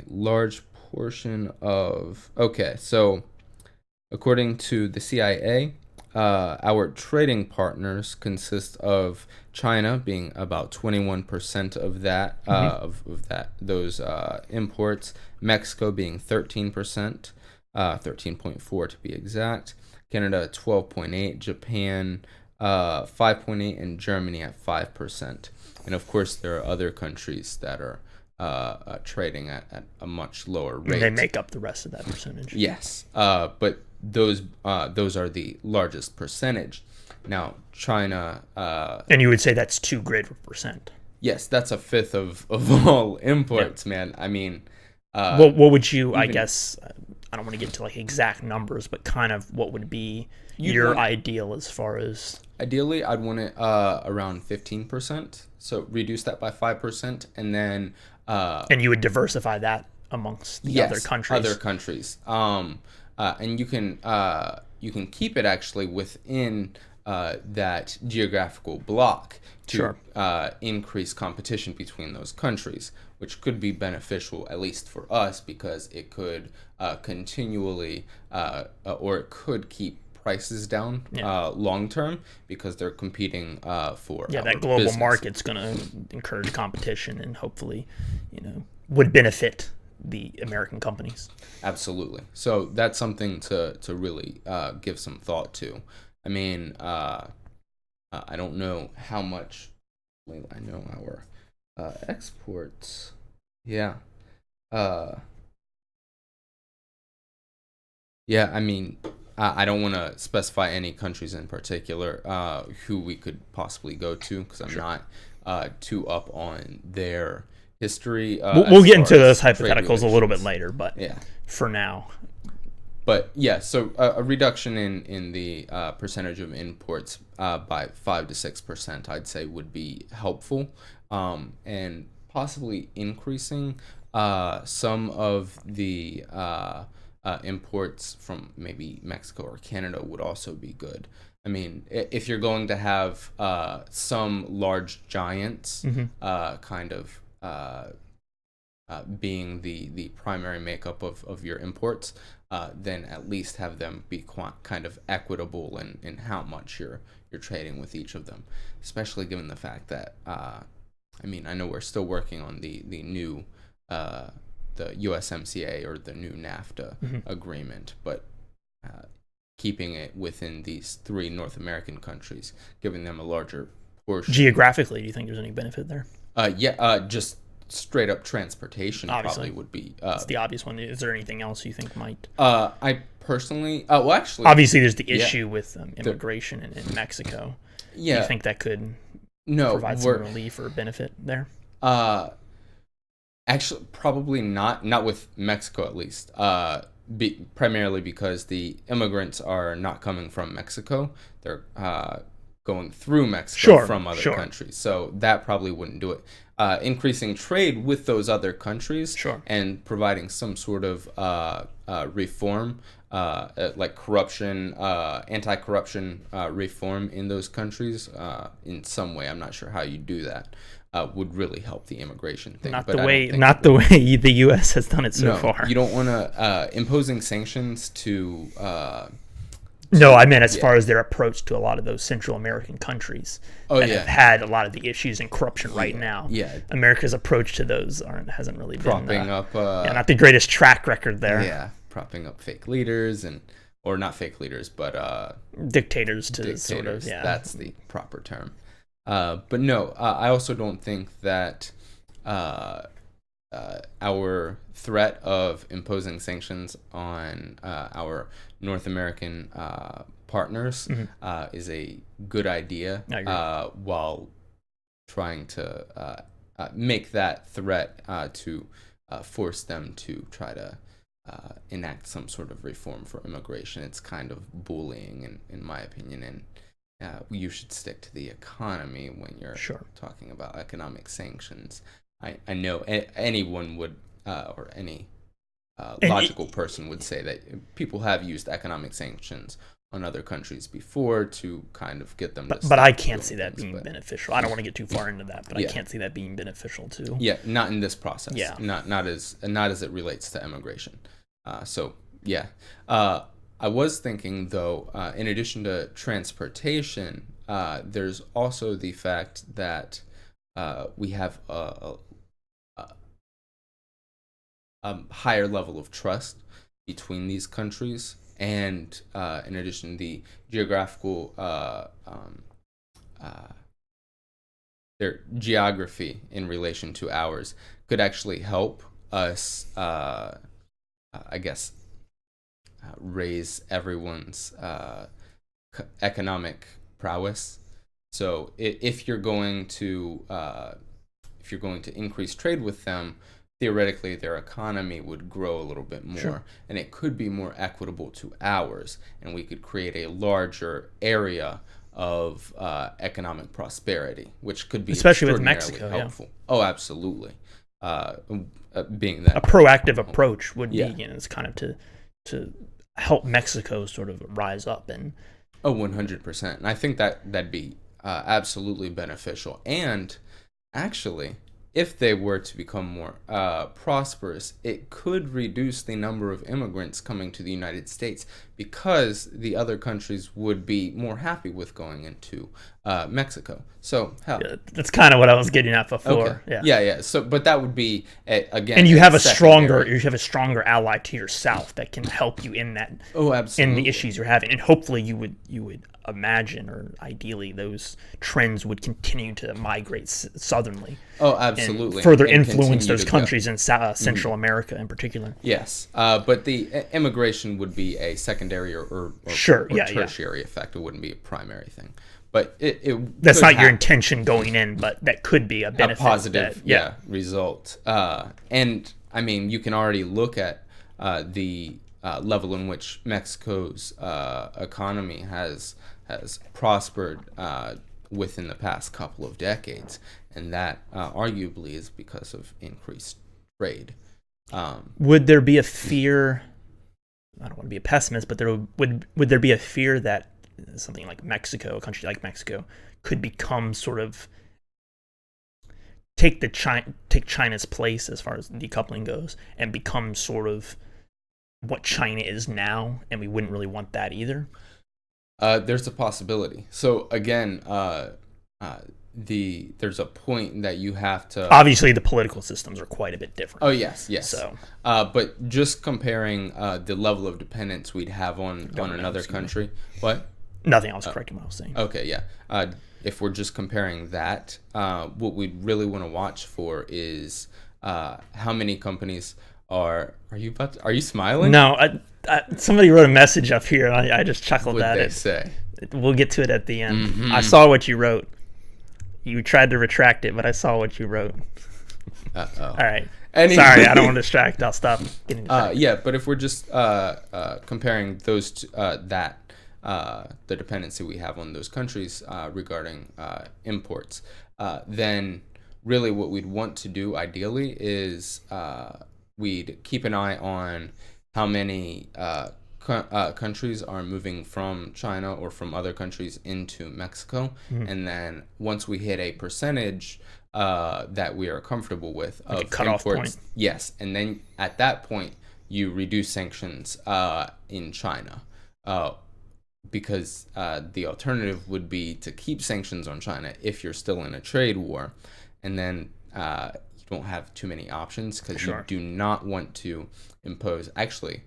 [SPEAKER 2] large portion of... Okay, so according to the CIA, our trading partners consist of China being about 21% of that those imports, Mexico being 13%, 13.4 to be exact, Canada 12.8, Japan 5.8, and Germany at 5%. And of course, there are other countries that are trading at a much lower rate.
[SPEAKER 1] They make up the rest of that percentage.
[SPEAKER 2] Yes, but those are the largest percentage. Now, China...
[SPEAKER 1] and you would say that's too great of a percent.
[SPEAKER 2] Yes, that's a fifth of all imports, man. I mean...
[SPEAKER 1] what would you, I guess... I don't want to get into like exact numbers, but kind of what would be your ideal as far as...
[SPEAKER 2] Ideally, I'd want it around 15%. So reduce that by 5%, and then...
[SPEAKER 1] and you would diversify that amongst the other countries.
[SPEAKER 2] Other countries. And you can keep it actually within that geographical block to increase competition between those countries, which could be beneficial, at least for us, because it could continually or it could keep prices down long term, because they're competing for
[SPEAKER 1] that global
[SPEAKER 2] business.
[SPEAKER 1] Market's going to encourage competition and hopefully would benefit the American companies.
[SPEAKER 2] Absolutely. So that's something to really give some thought to. I mean, I don't know how much. I know our exports. Yeah. I mean, I don't want to specify any countries in particular who we could possibly go to, because I'm not too up on their history.
[SPEAKER 1] We'll get into those hypotheticals a little bit later, but for now.
[SPEAKER 2] But yeah, so a reduction in the percentage of imports by 5 to 6%, I'd say, would be helpful, and possibly increasing some of the imports from maybe Mexico or Canada would also be good. I mean, if you're going to have some large giants kind of being the primary makeup of your imports, then at least have them be kind of equitable in how much you're trading with each of them, especially given the fact that I mean, I know we're still working on the new the USMCA or the new NAFTA agreement, but keeping it within these 3 North American countries, giving them a larger portion.
[SPEAKER 1] Geographically, do you think there's any benefit there?
[SPEAKER 2] Just straight up transportation probably would be.
[SPEAKER 1] It's the obvious one. Is there anything else you think might?
[SPEAKER 2] I personally, well, actually,
[SPEAKER 1] obviously there's the issue with immigration in Mexico.
[SPEAKER 2] Yeah.
[SPEAKER 1] Do you think that could provide some relief or benefit there?
[SPEAKER 2] Actually, probably not with Mexico, at least. Primarily because the immigrants are not coming from Mexico. They're going through Mexico from other countries. So that probably wouldn't do it. Increasing trade with those other countries and providing some sort of reform like corruption, anti-corruption reform in those countries in some way. I'm not sure how you do that. Would really help the immigration thing.
[SPEAKER 1] Not
[SPEAKER 2] but
[SPEAKER 1] the
[SPEAKER 2] I
[SPEAKER 1] way,
[SPEAKER 2] don't think
[SPEAKER 1] not the way the U.S. has done it so
[SPEAKER 2] no,
[SPEAKER 1] far.
[SPEAKER 2] you don't want to imposing sanctions to.
[SPEAKER 1] No, I meant as
[SPEAKER 2] yeah.
[SPEAKER 1] far as their approach to a lot of those Central American countries
[SPEAKER 2] Oh,
[SPEAKER 1] that
[SPEAKER 2] yeah.
[SPEAKER 1] have had a lot of the issues and corruption right now.
[SPEAKER 2] Yeah.
[SPEAKER 1] America's approach to those hasn't really
[SPEAKER 2] propping
[SPEAKER 1] been
[SPEAKER 2] up.
[SPEAKER 1] not the greatest track record there.
[SPEAKER 2] Yeah, propping up fake leaders or not fake leaders, but
[SPEAKER 1] Dictators to
[SPEAKER 2] dictators.
[SPEAKER 1] sort of, yeah.
[SPEAKER 2] That's the proper term. But no, I also don't think that our threat of imposing sanctions on our North American partners is a good idea while trying to make that threat to force them to try to enact some sort of reform for immigration. It's kind of bullying, in my opinion, and you should stick to the economy when you're talking about economic sanctions. I know anyone would, or any logical person would say that people have used economic sanctions on other countries before to kind of get them to
[SPEAKER 1] but I can't see that being beneficial. I don't want to get too far into that, but I can't see that being beneficial too.
[SPEAKER 2] Yeah, not in this process.
[SPEAKER 1] Yeah.
[SPEAKER 2] Not as it relates to immigration. So yeah. I was thinking, though, in addition to transportation, there's also the fact that we have a higher level of trust between these countries, and in addition, the geographical their geography in relation to ours could actually help us, I guess, raise everyone's economic prowess. So if you're going to increase trade with them, theoretically their economy would grow a little bit more, and it could be more equitable to ours, and we could create a larger area of economic prosperity, which could be
[SPEAKER 1] especially with Mexico
[SPEAKER 2] helpful. Yeah. Oh, absolutely. Being that
[SPEAKER 1] a proactive approach would be, it's kind of to help Mexico sort of rise up and
[SPEAKER 2] 100%. And I think that'd be absolutely beneficial. And actually, if they were to become more prosperous, it could reduce the number of immigrants coming to the United States, because the other countries would be more happy with going into Mexico. So
[SPEAKER 1] that's kind of what I was getting at before.
[SPEAKER 2] Okay. Yeah. So, but that would be again.
[SPEAKER 1] And you have a stronger ally to your south that can help you in that.
[SPEAKER 2] Oh, absolutely.
[SPEAKER 1] In the issues you're having, and hopefully you would imagine, or ideally those trends would continue to migrate southernly.
[SPEAKER 2] Oh, absolutely.
[SPEAKER 1] And further influence those countries in Central America in particular.
[SPEAKER 2] Yes, but the immigration would be a secondary or tertiary effect. It wouldn't be a primary thing. But
[SPEAKER 1] that's not your intention going in, but that could be a benefit.
[SPEAKER 2] A positive result. And I mean, you can already look at the level in which Mexico's economy has prospered within the past couple of decades, and that arguably is because of increased trade.
[SPEAKER 1] Would there be a fear? I don't want to be a pessimist, but would there be a fear that something like Mexico, a country like Mexico, could become sort of take China's place as far as decoupling goes, and become sort of what China is now, and we wouldn't really want that either?
[SPEAKER 2] There's a possibility. So again, there's a point that you have to.
[SPEAKER 1] Obviously, the political systems are quite a bit different.
[SPEAKER 2] Oh yes.
[SPEAKER 1] So,
[SPEAKER 2] but just comparing the level of dependence we'd have on another country. What?
[SPEAKER 1] Nothing. I was correcting what I was saying.
[SPEAKER 2] Okay. Yeah. If we're just comparing that, what we'd really want to watch for is how many companies are you smiling?
[SPEAKER 1] No. Somebody wrote a message up here, and I just chuckled at it.
[SPEAKER 2] What did they say?
[SPEAKER 1] We'll get to it at the end.
[SPEAKER 2] Mm-hmm.
[SPEAKER 1] I saw what you wrote. You tried to retract it, but I saw what you wrote.
[SPEAKER 2] Uh-oh.
[SPEAKER 1] All right.
[SPEAKER 2] Anyway.
[SPEAKER 1] Sorry, I don't want to distract. I'll stop getting distracted.
[SPEAKER 2] Yeah, but if we're just comparing those the dependency we have on those countries regarding imports, then really what we'd want to do ideally is we'd keep an eye on how many countries are moving from China or from other countries into Mexico, and then once we hit a percentage that we are comfortable with
[SPEAKER 1] Like a
[SPEAKER 2] of
[SPEAKER 1] cutoff
[SPEAKER 2] imports,
[SPEAKER 1] point.
[SPEAKER 2] yes, and then at that point you reduce sanctions in China, because the alternative would be to keep sanctions on China if you're still in a trade war, and then you don't have too many options because you do not want to impose. Actually,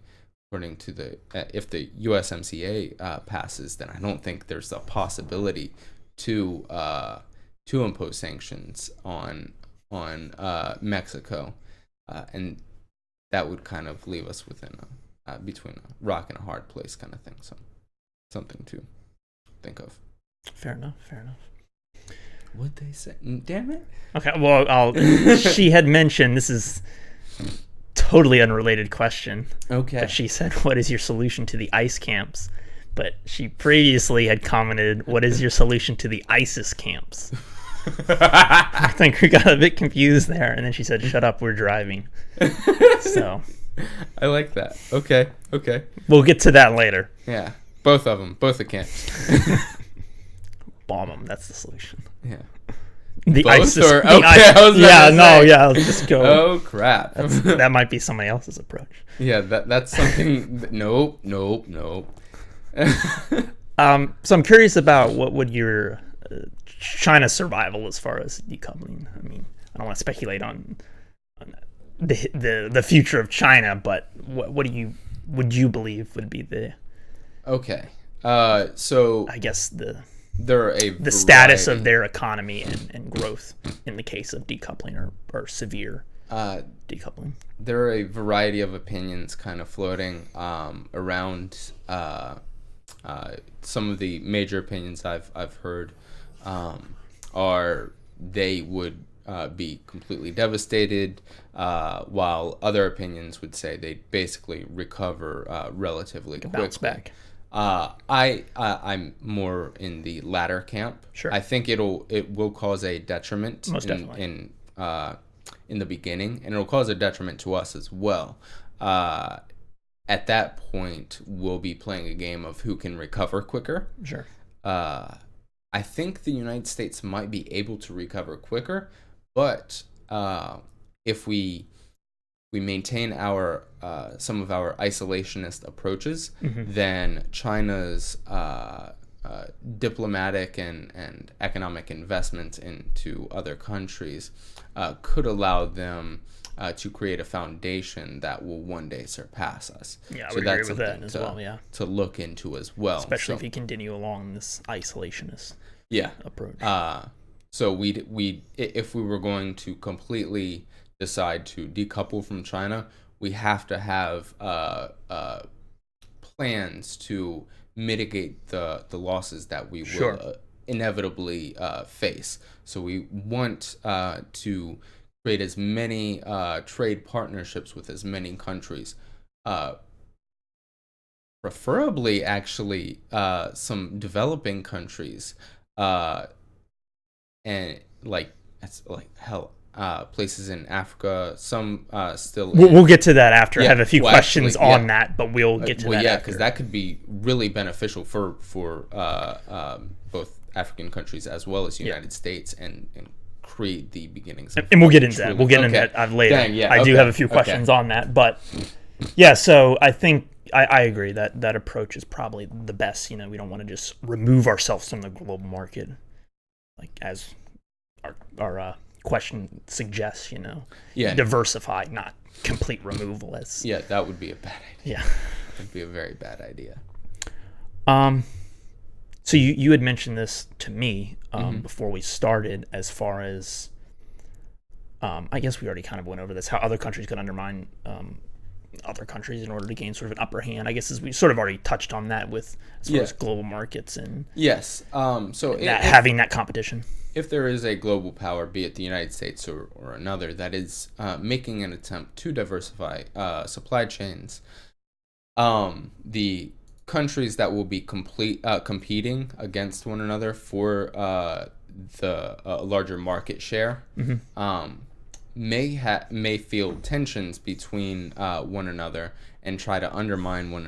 [SPEAKER 2] according to the if the USMCA passes, then I don't think there's a possibility to impose sanctions on Mexico, and that would kind of leave us within between a rock and a hard place kind of thing. So something to think of.
[SPEAKER 1] Fair enough.
[SPEAKER 2] What'd they say? Damn it.
[SPEAKER 1] Okay, well, she had mentioned, this is totally unrelated question.
[SPEAKER 2] Okay.
[SPEAKER 1] But she said, what is your solution to the ICE camps? But she previously had commented, what is your solution to the ISIS camps? I think we got a bit confused there. And then she said, shut up, we're driving. So
[SPEAKER 2] I like that. Okay.
[SPEAKER 1] we'll get to that later.
[SPEAKER 2] Yeah. Both of them. Both the camps.
[SPEAKER 1] Bomb them. That's the solution.
[SPEAKER 2] Yeah.
[SPEAKER 1] The
[SPEAKER 2] Both
[SPEAKER 1] ISIS.
[SPEAKER 2] or,
[SPEAKER 1] the
[SPEAKER 2] okay,
[SPEAKER 1] ISIS,
[SPEAKER 2] I was about to say.
[SPEAKER 1] Let's just go.
[SPEAKER 2] Oh, crap.
[SPEAKER 1] That might be somebody else's approach.
[SPEAKER 2] Yeah, that's something. Nope.
[SPEAKER 1] So I'm curious about what would your China's survival as far as decoupling. I mean, I don't want to speculate on the future of China, but what would you believe would be the
[SPEAKER 2] Okay. So
[SPEAKER 1] I guess
[SPEAKER 2] there are
[SPEAKER 1] the status of their economy and growth in the case of decoupling or severe decoupling.
[SPEAKER 2] There are a variety of opinions kind of floating around. Some of the major opinions I've heard are they would be completely devastated, while other opinions would say they basically recover relatively quickly.
[SPEAKER 1] Bounce back.
[SPEAKER 2] I'm more in the latter camp.
[SPEAKER 1] Sure.
[SPEAKER 2] I think it will cause a detriment
[SPEAKER 1] Most definitely.
[SPEAKER 2] in the beginning, and it'll cause a detriment to us as well. At that point, we'll be playing a game of who can recover quicker.
[SPEAKER 1] Sure.
[SPEAKER 2] I think the United States might be able to recover quicker, but if we maintain our some of our isolationist approaches, then China's diplomatic and economic investment into other countries could allow them to create a foundation that will one day surpass us.
[SPEAKER 1] Yeah, I
[SPEAKER 2] so
[SPEAKER 1] would
[SPEAKER 2] that's
[SPEAKER 1] agree with that
[SPEAKER 2] something
[SPEAKER 1] as well. Yeah,
[SPEAKER 2] to look into as well.
[SPEAKER 1] especially if you continue along this isolationist approach.
[SPEAKER 2] So if we were going to completely decide to decouple from China, we have to have plans to mitigate the losses that we will inevitably face. So we want to create as many trade partnerships with as many countries, preferably actually some developing countries, and places in Africa, some still.
[SPEAKER 1] We'll get to that after. I have a few
[SPEAKER 2] well,
[SPEAKER 1] questions
[SPEAKER 2] actually,
[SPEAKER 1] on that, but we'll get to that after.
[SPEAKER 2] Because that could be really beneficial for both African countries as well as the United States, and create the beginnings.
[SPEAKER 1] And we'll get into that. We'll get into that later.
[SPEAKER 2] Dang,
[SPEAKER 1] I do have a few questions on that, but yeah. So I think I agree that approach is probably the best. You know, we don't want to just remove ourselves from the global market, like as our question suggests. You know, diversify, not complete removal.
[SPEAKER 2] That would be a bad idea.
[SPEAKER 1] Yeah,
[SPEAKER 2] that would be a very bad idea.
[SPEAKER 1] So you had mentioned this to me before we started, as far as I guess we already kind of went over this, how other countries could undermine other countries in order to gain sort of an upper hand. I guess as we sort of already touched on that with as far as global markets and having that competition.
[SPEAKER 2] If there is a global power, be it the United States or another, that is making an attempt to diversify supply chains, the countries that will be competing against one another for the larger market share, may feel tensions between one another and try to undermine one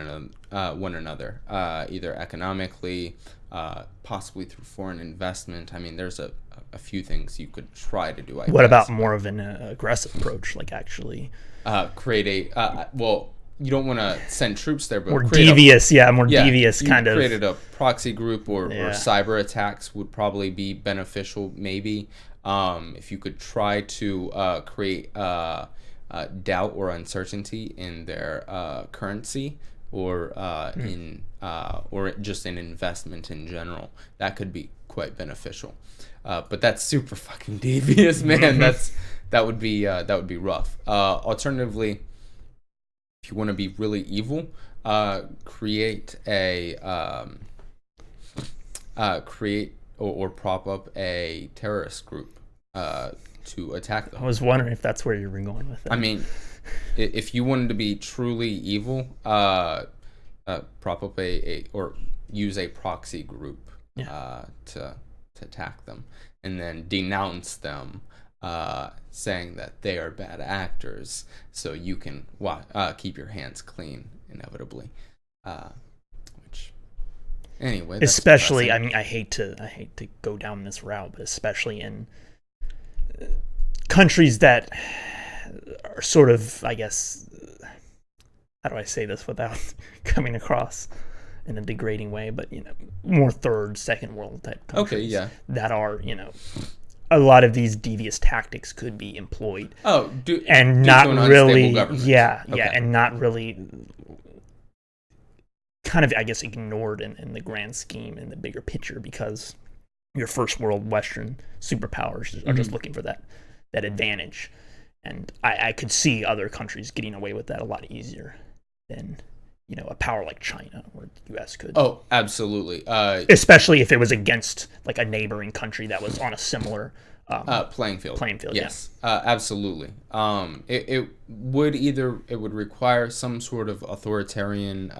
[SPEAKER 2] another, either economically, possibly through foreign investment. I mean, there's a few things you could try to do.
[SPEAKER 1] What guess. About more of an aggressive approach, like actually
[SPEAKER 2] create a well, you don't want to send troops there, but
[SPEAKER 1] more devious, devious kind of.
[SPEAKER 2] Created a proxy group or cyber attacks would probably be beneficial. Maybe if you could try to create doubt or uncertainty in their currency or or just in investment in general, that could be quite beneficial. But that's super fucking devious, man. that would be rough. Alternatively, if you want to be really evil, create or prop up a terrorist group to attack them.
[SPEAKER 1] I was wondering if that's where you were going with it.
[SPEAKER 2] I mean, if you wanted to be truly evil, prop up or use a proxy group to attack them, and then denounce them, saying that they are bad actors, so you can keep your hands clean inevitably. Which, anyway,
[SPEAKER 1] especially, I mean, I hate to go down this route, but especially in countries that are sort of, I guess, how do I say this without coming across in a degrading way, but more third, second world type countries that are, a lot of these devious tactics could be employed.
[SPEAKER 2] And not really,
[SPEAKER 1] and not really kind of, I guess, ignored in the grand scheme, in the bigger picture, because your first world Western superpowers are just looking for that advantage. And I could see other countries getting away with that a lot easier than, a power like China or the U.S. could.
[SPEAKER 2] Oh, absolutely.
[SPEAKER 1] Especially if it was against like a neighboring country that was on a similar
[SPEAKER 2] playing field.
[SPEAKER 1] Yes,
[SPEAKER 2] absolutely. It would require some sort of authoritarian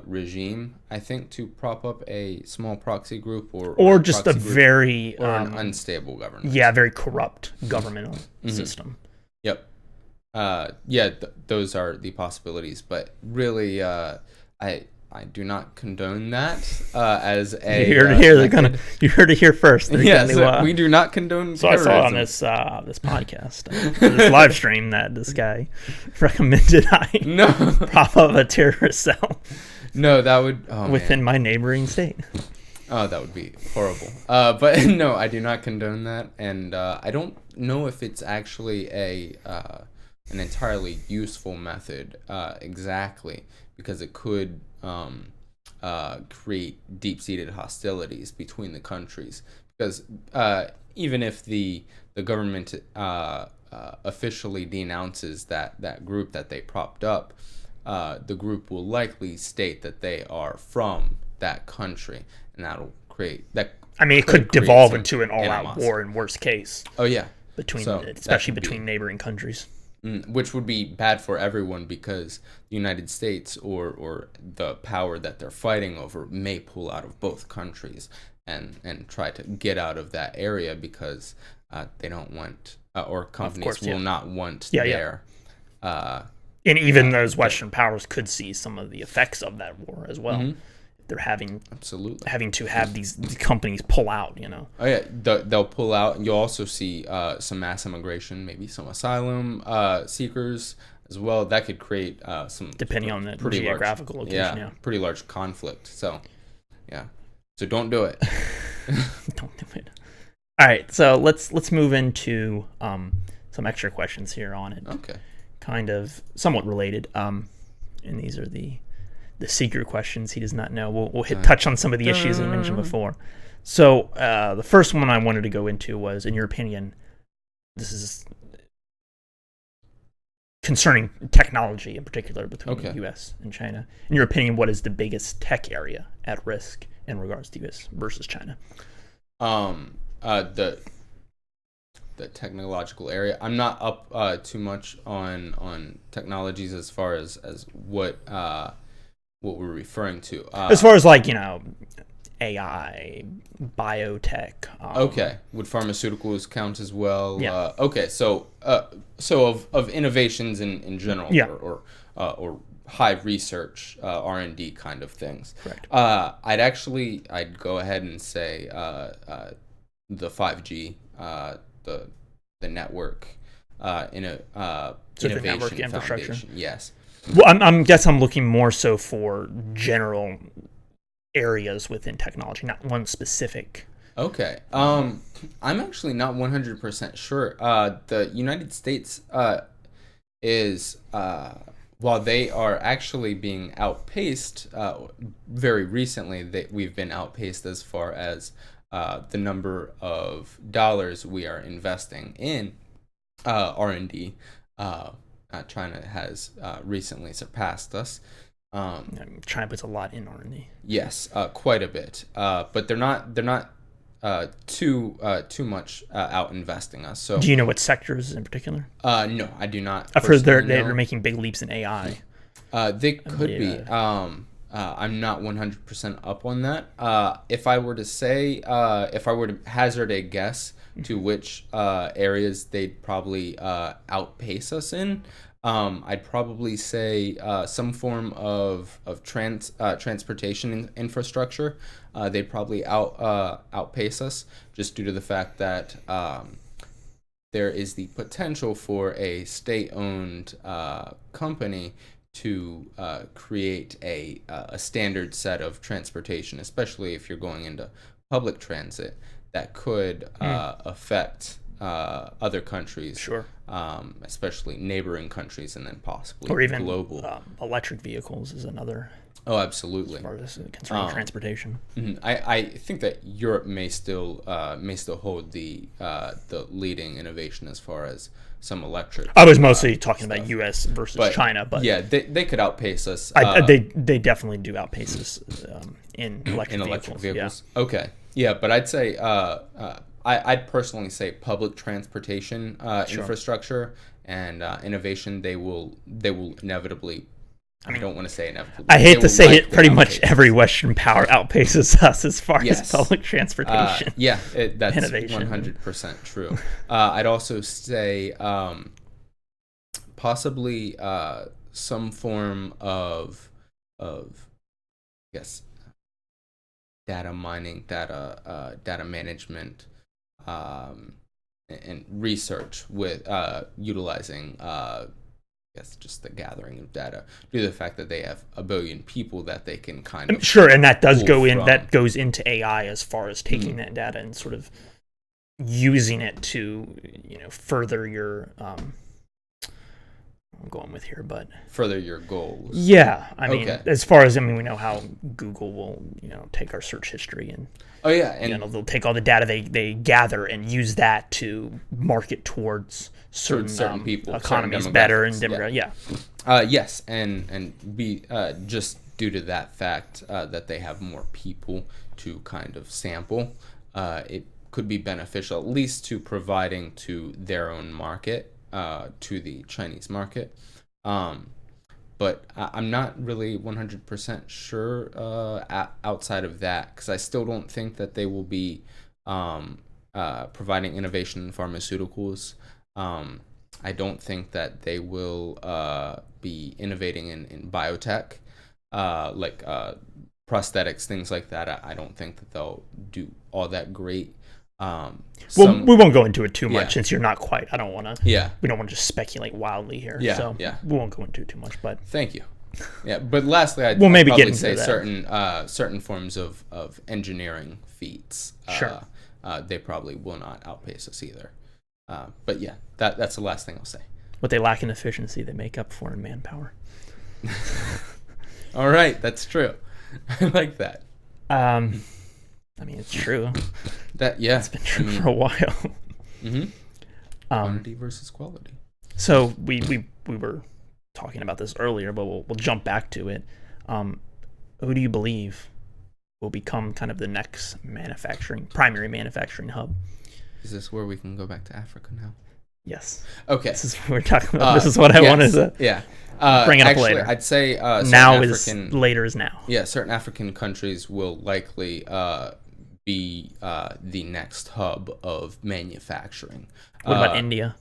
[SPEAKER 2] regime, I think, to prop up a small proxy group or
[SPEAKER 1] just a very
[SPEAKER 2] an unstable government.
[SPEAKER 1] Yeah, very corrupt governmental system.
[SPEAKER 2] Yep. Those are the possibilities, but really, I do not condone that as a.
[SPEAKER 1] You heard it here first.
[SPEAKER 2] Yes, we do not condone.
[SPEAKER 1] So terrorism. I saw on this podcast, this live stream, that this guy recommended I prop up a terrorist cell.
[SPEAKER 2] No, that would
[SPEAKER 1] within my neighboring state.
[SPEAKER 2] Oh, that would be horrible. But no, I do not condone that, and I don't know if it's actually an entirely useful method exactly, because it could create deep-seated hostilities between the countries. Because even if the government officially denounces that group that they propped up, the group will likely state that they are from that country, and that'll create that.
[SPEAKER 1] I mean, it could devolve into an all-out war in worst case.
[SPEAKER 2] Oh yeah,
[SPEAKER 1] especially between neighboring countries.
[SPEAKER 2] Which would be bad for everyone, because the United States or the power that they're fighting over may pull out of both countries and try to get out of that area, because they don't want or companies will not want their.
[SPEAKER 1] And even those Western powers could see some of the effects of that war as well.
[SPEAKER 2] Mm-hmm.
[SPEAKER 1] They're having to have these companies pull out,
[SPEAKER 2] Oh yeah, they'll pull out, and you'll also see some mass immigration, maybe some asylum seekers as well. That could create some,
[SPEAKER 1] depending on the geographical location. Yeah,
[SPEAKER 2] pretty large conflict. So don't do it.
[SPEAKER 1] Don't do it. All right, so let's move into some extra questions here on it.
[SPEAKER 2] Okay.
[SPEAKER 1] Kind of somewhat related. And these are the secret questions he does not know. We'll touch on some of the issues I mentioned before. So the first one I wanted to go into was, in your opinion, this is concerning technology in particular between the U.S. and China. In your opinion, what is the biggest tech area at risk in regards to U.S. versus China?
[SPEAKER 2] The technological area. I'm not up too much on technologies as far as what we're referring to.
[SPEAKER 1] As far as AI, biotech.
[SPEAKER 2] Okay, would pharmaceuticals count as well?
[SPEAKER 1] Yeah.
[SPEAKER 2] Okay, so of innovations in general,
[SPEAKER 1] Yeah.
[SPEAKER 2] or high research R&D kind of things.
[SPEAKER 1] Correct.
[SPEAKER 2] I'd go ahead and say the 5G, the network,
[SPEAKER 1] So the network
[SPEAKER 2] innovation
[SPEAKER 1] infrastructure.
[SPEAKER 2] foundation. Yes.
[SPEAKER 1] Well, I'm looking more so for general areas within technology, not one specific.
[SPEAKER 2] Okay. I'm actually not 100% sure. The United States is while they are actually being outpaced very recently, we've been outpaced as far as the number of dollars we are investing in R&D. China has recently surpassed us.
[SPEAKER 1] China puts a lot in R&D.
[SPEAKER 2] Yes, quite a bit. But they're not too much out investing us. So
[SPEAKER 1] Do you know what sectors in particular?
[SPEAKER 2] no, I do not.
[SPEAKER 1] I've heard they're
[SPEAKER 2] Personally
[SPEAKER 1] making big leaps in AI.
[SPEAKER 2] They could be. I'm not 100% up on that. If I were to hazard a guess to which areas they'd probably outpace us in, I'd probably say some form of transportation infrastructure. They'd probably outpace us just due to the fact that there is the potential for a state-owned company to create a standard set of transportation, especially if you're going into public transit, that could affect other countries,
[SPEAKER 1] Sure.
[SPEAKER 2] Especially neighboring countries, and then possibly
[SPEAKER 1] Or even
[SPEAKER 2] global.
[SPEAKER 1] Electric vehicles is another,
[SPEAKER 2] Oh, absolutely.
[SPEAKER 1] as far as concerning transportation.
[SPEAKER 2] I think that Europe may still hold the leading innovation as far as some electric.
[SPEAKER 1] I was mostly talking about U.S. versus China, but
[SPEAKER 2] yeah, they could outpace us.
[SPEAKER 1] they definitely do outpace us in electric vehicles.
[SPEAKER 2] Yeah. Okay. Yeah, but I'd say I'd personally say public transportation infrastructure and innovation. They will inevitably. I don't want to say inevitably.
[SPEAKER 1] I hate to say it, pretty much every Western power outpaces us as far as public transportation.
[SPEAKER 2] That's
[SPEAKER 1] innovation.
[SPEAKER 2] 100% true. I'd also say possibly some form of yes, data mining, data management, and research with utilizing just the gathering of data due to the fact that they have a billion people that they can kind of
[SPEAKER 1] sure, and that does go in. That goes into AI as far as taking that data and sort of using it to further your I'm going with here, but
[SPEAKER 2] further your goals.
[SPEAKER 1] Yeah, I mean, as far as we know how Google will take our search history and they'll take all the data they gather and use that to market towards certain people, economies better and different.
[SPEAKER 2] Yes, and be just due to that fact that they have more people to kind of sample, it could be beneficial at least to providing to their own market, to the Chinese market. But I'm not really 100% sure outside of that, because I still don't think that they will be providing innovation in pharmaceuticals. I don't think that they will be innovating in biotech, like prosthetics, things like that. I don't think that they'll do all that great.
[SPEAKER 1] We won't go into it too much since you're not quite. I don't want to. Yeah. We don't want to just speculate wildly here. We won't go into it too much. But
[SPEAKER 2] thank you. Yeah, but lastly, I'd
[SPEAKER 1] maybe
[SPEAKER 2] probably
[SPEAKER 1] get
[SPEAKER 2] say
[SPEAKER 1] that.
[SPEAKER 2] certain forms of engineering feats.
[SPEAKER 1] Sure.
[SPEAKER 2] They probably will not outpace us either. But yeah, that's the last thing I'll say.
[SPEAKER 1] What they lack in efficiency, they make up for in manpower.
[SPEAKER 2] All right, that's true. I like that.
[SPEAKER 1] I mean, it's true.
[SPEAKER 2] It's
[SPEAKER 1] been true for a while.
[SPEAKER 2] Quantity versus quality.
[SPEAKER 1] So we were talking about this earlier, but we'll jump back to it. Who do you believe will become kind of the next primary manufacturing hub?
[SPEAKER 2] Is this where we can go back to Africa now?
[SPEAKER 1] Yes.
[SPEAKER 2] Okay.
[SPEAKER 1] This is what we're talking about. This is what I wanted to bring it up
[SPEAKER 2] actually,
[SPEAKER 1] later.
[SPEAKER 2] I'd say
[SPEAKER 1] Now is later is now.
[SPEAKER 2] Yeah, certain African countries will likely be the next hub of manufacturing.
[SPEAKER 1] What about India?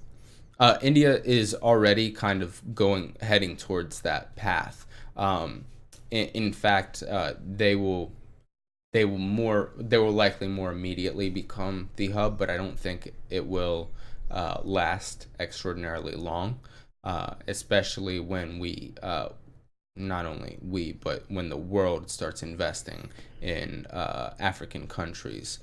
[SPEAKER 2] India is already kind of heading towards that path. In fact, they will likely more immediately become the hub, but I don't think it will last extraordinarily long, especially when not only we, but when the world starts investing in African countries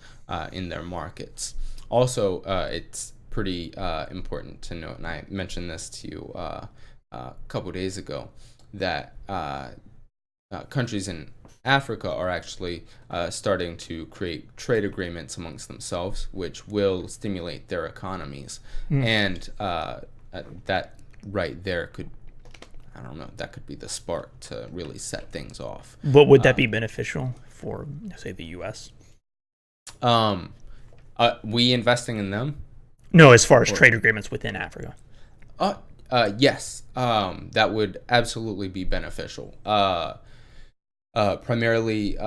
[SPEAKER 2] in their markets. Also, it's pretty important to note, and I mentioned this to you a couple days ago, that countries in Africa are actually starting to create trade agreements amongst themselves, which will stimulate their economies. And that right there I don't know, that could be the spark to really set things off.
[SPEAKER 1] But would that be beneficial for, say, the U.S.?
[SPEAKER 2] We investing in them?
[SPEAKER 1] No, as far as trade agreements within Africa.
[SPEAKER 2] Yes, that would absolutely be beneficial. Primarily,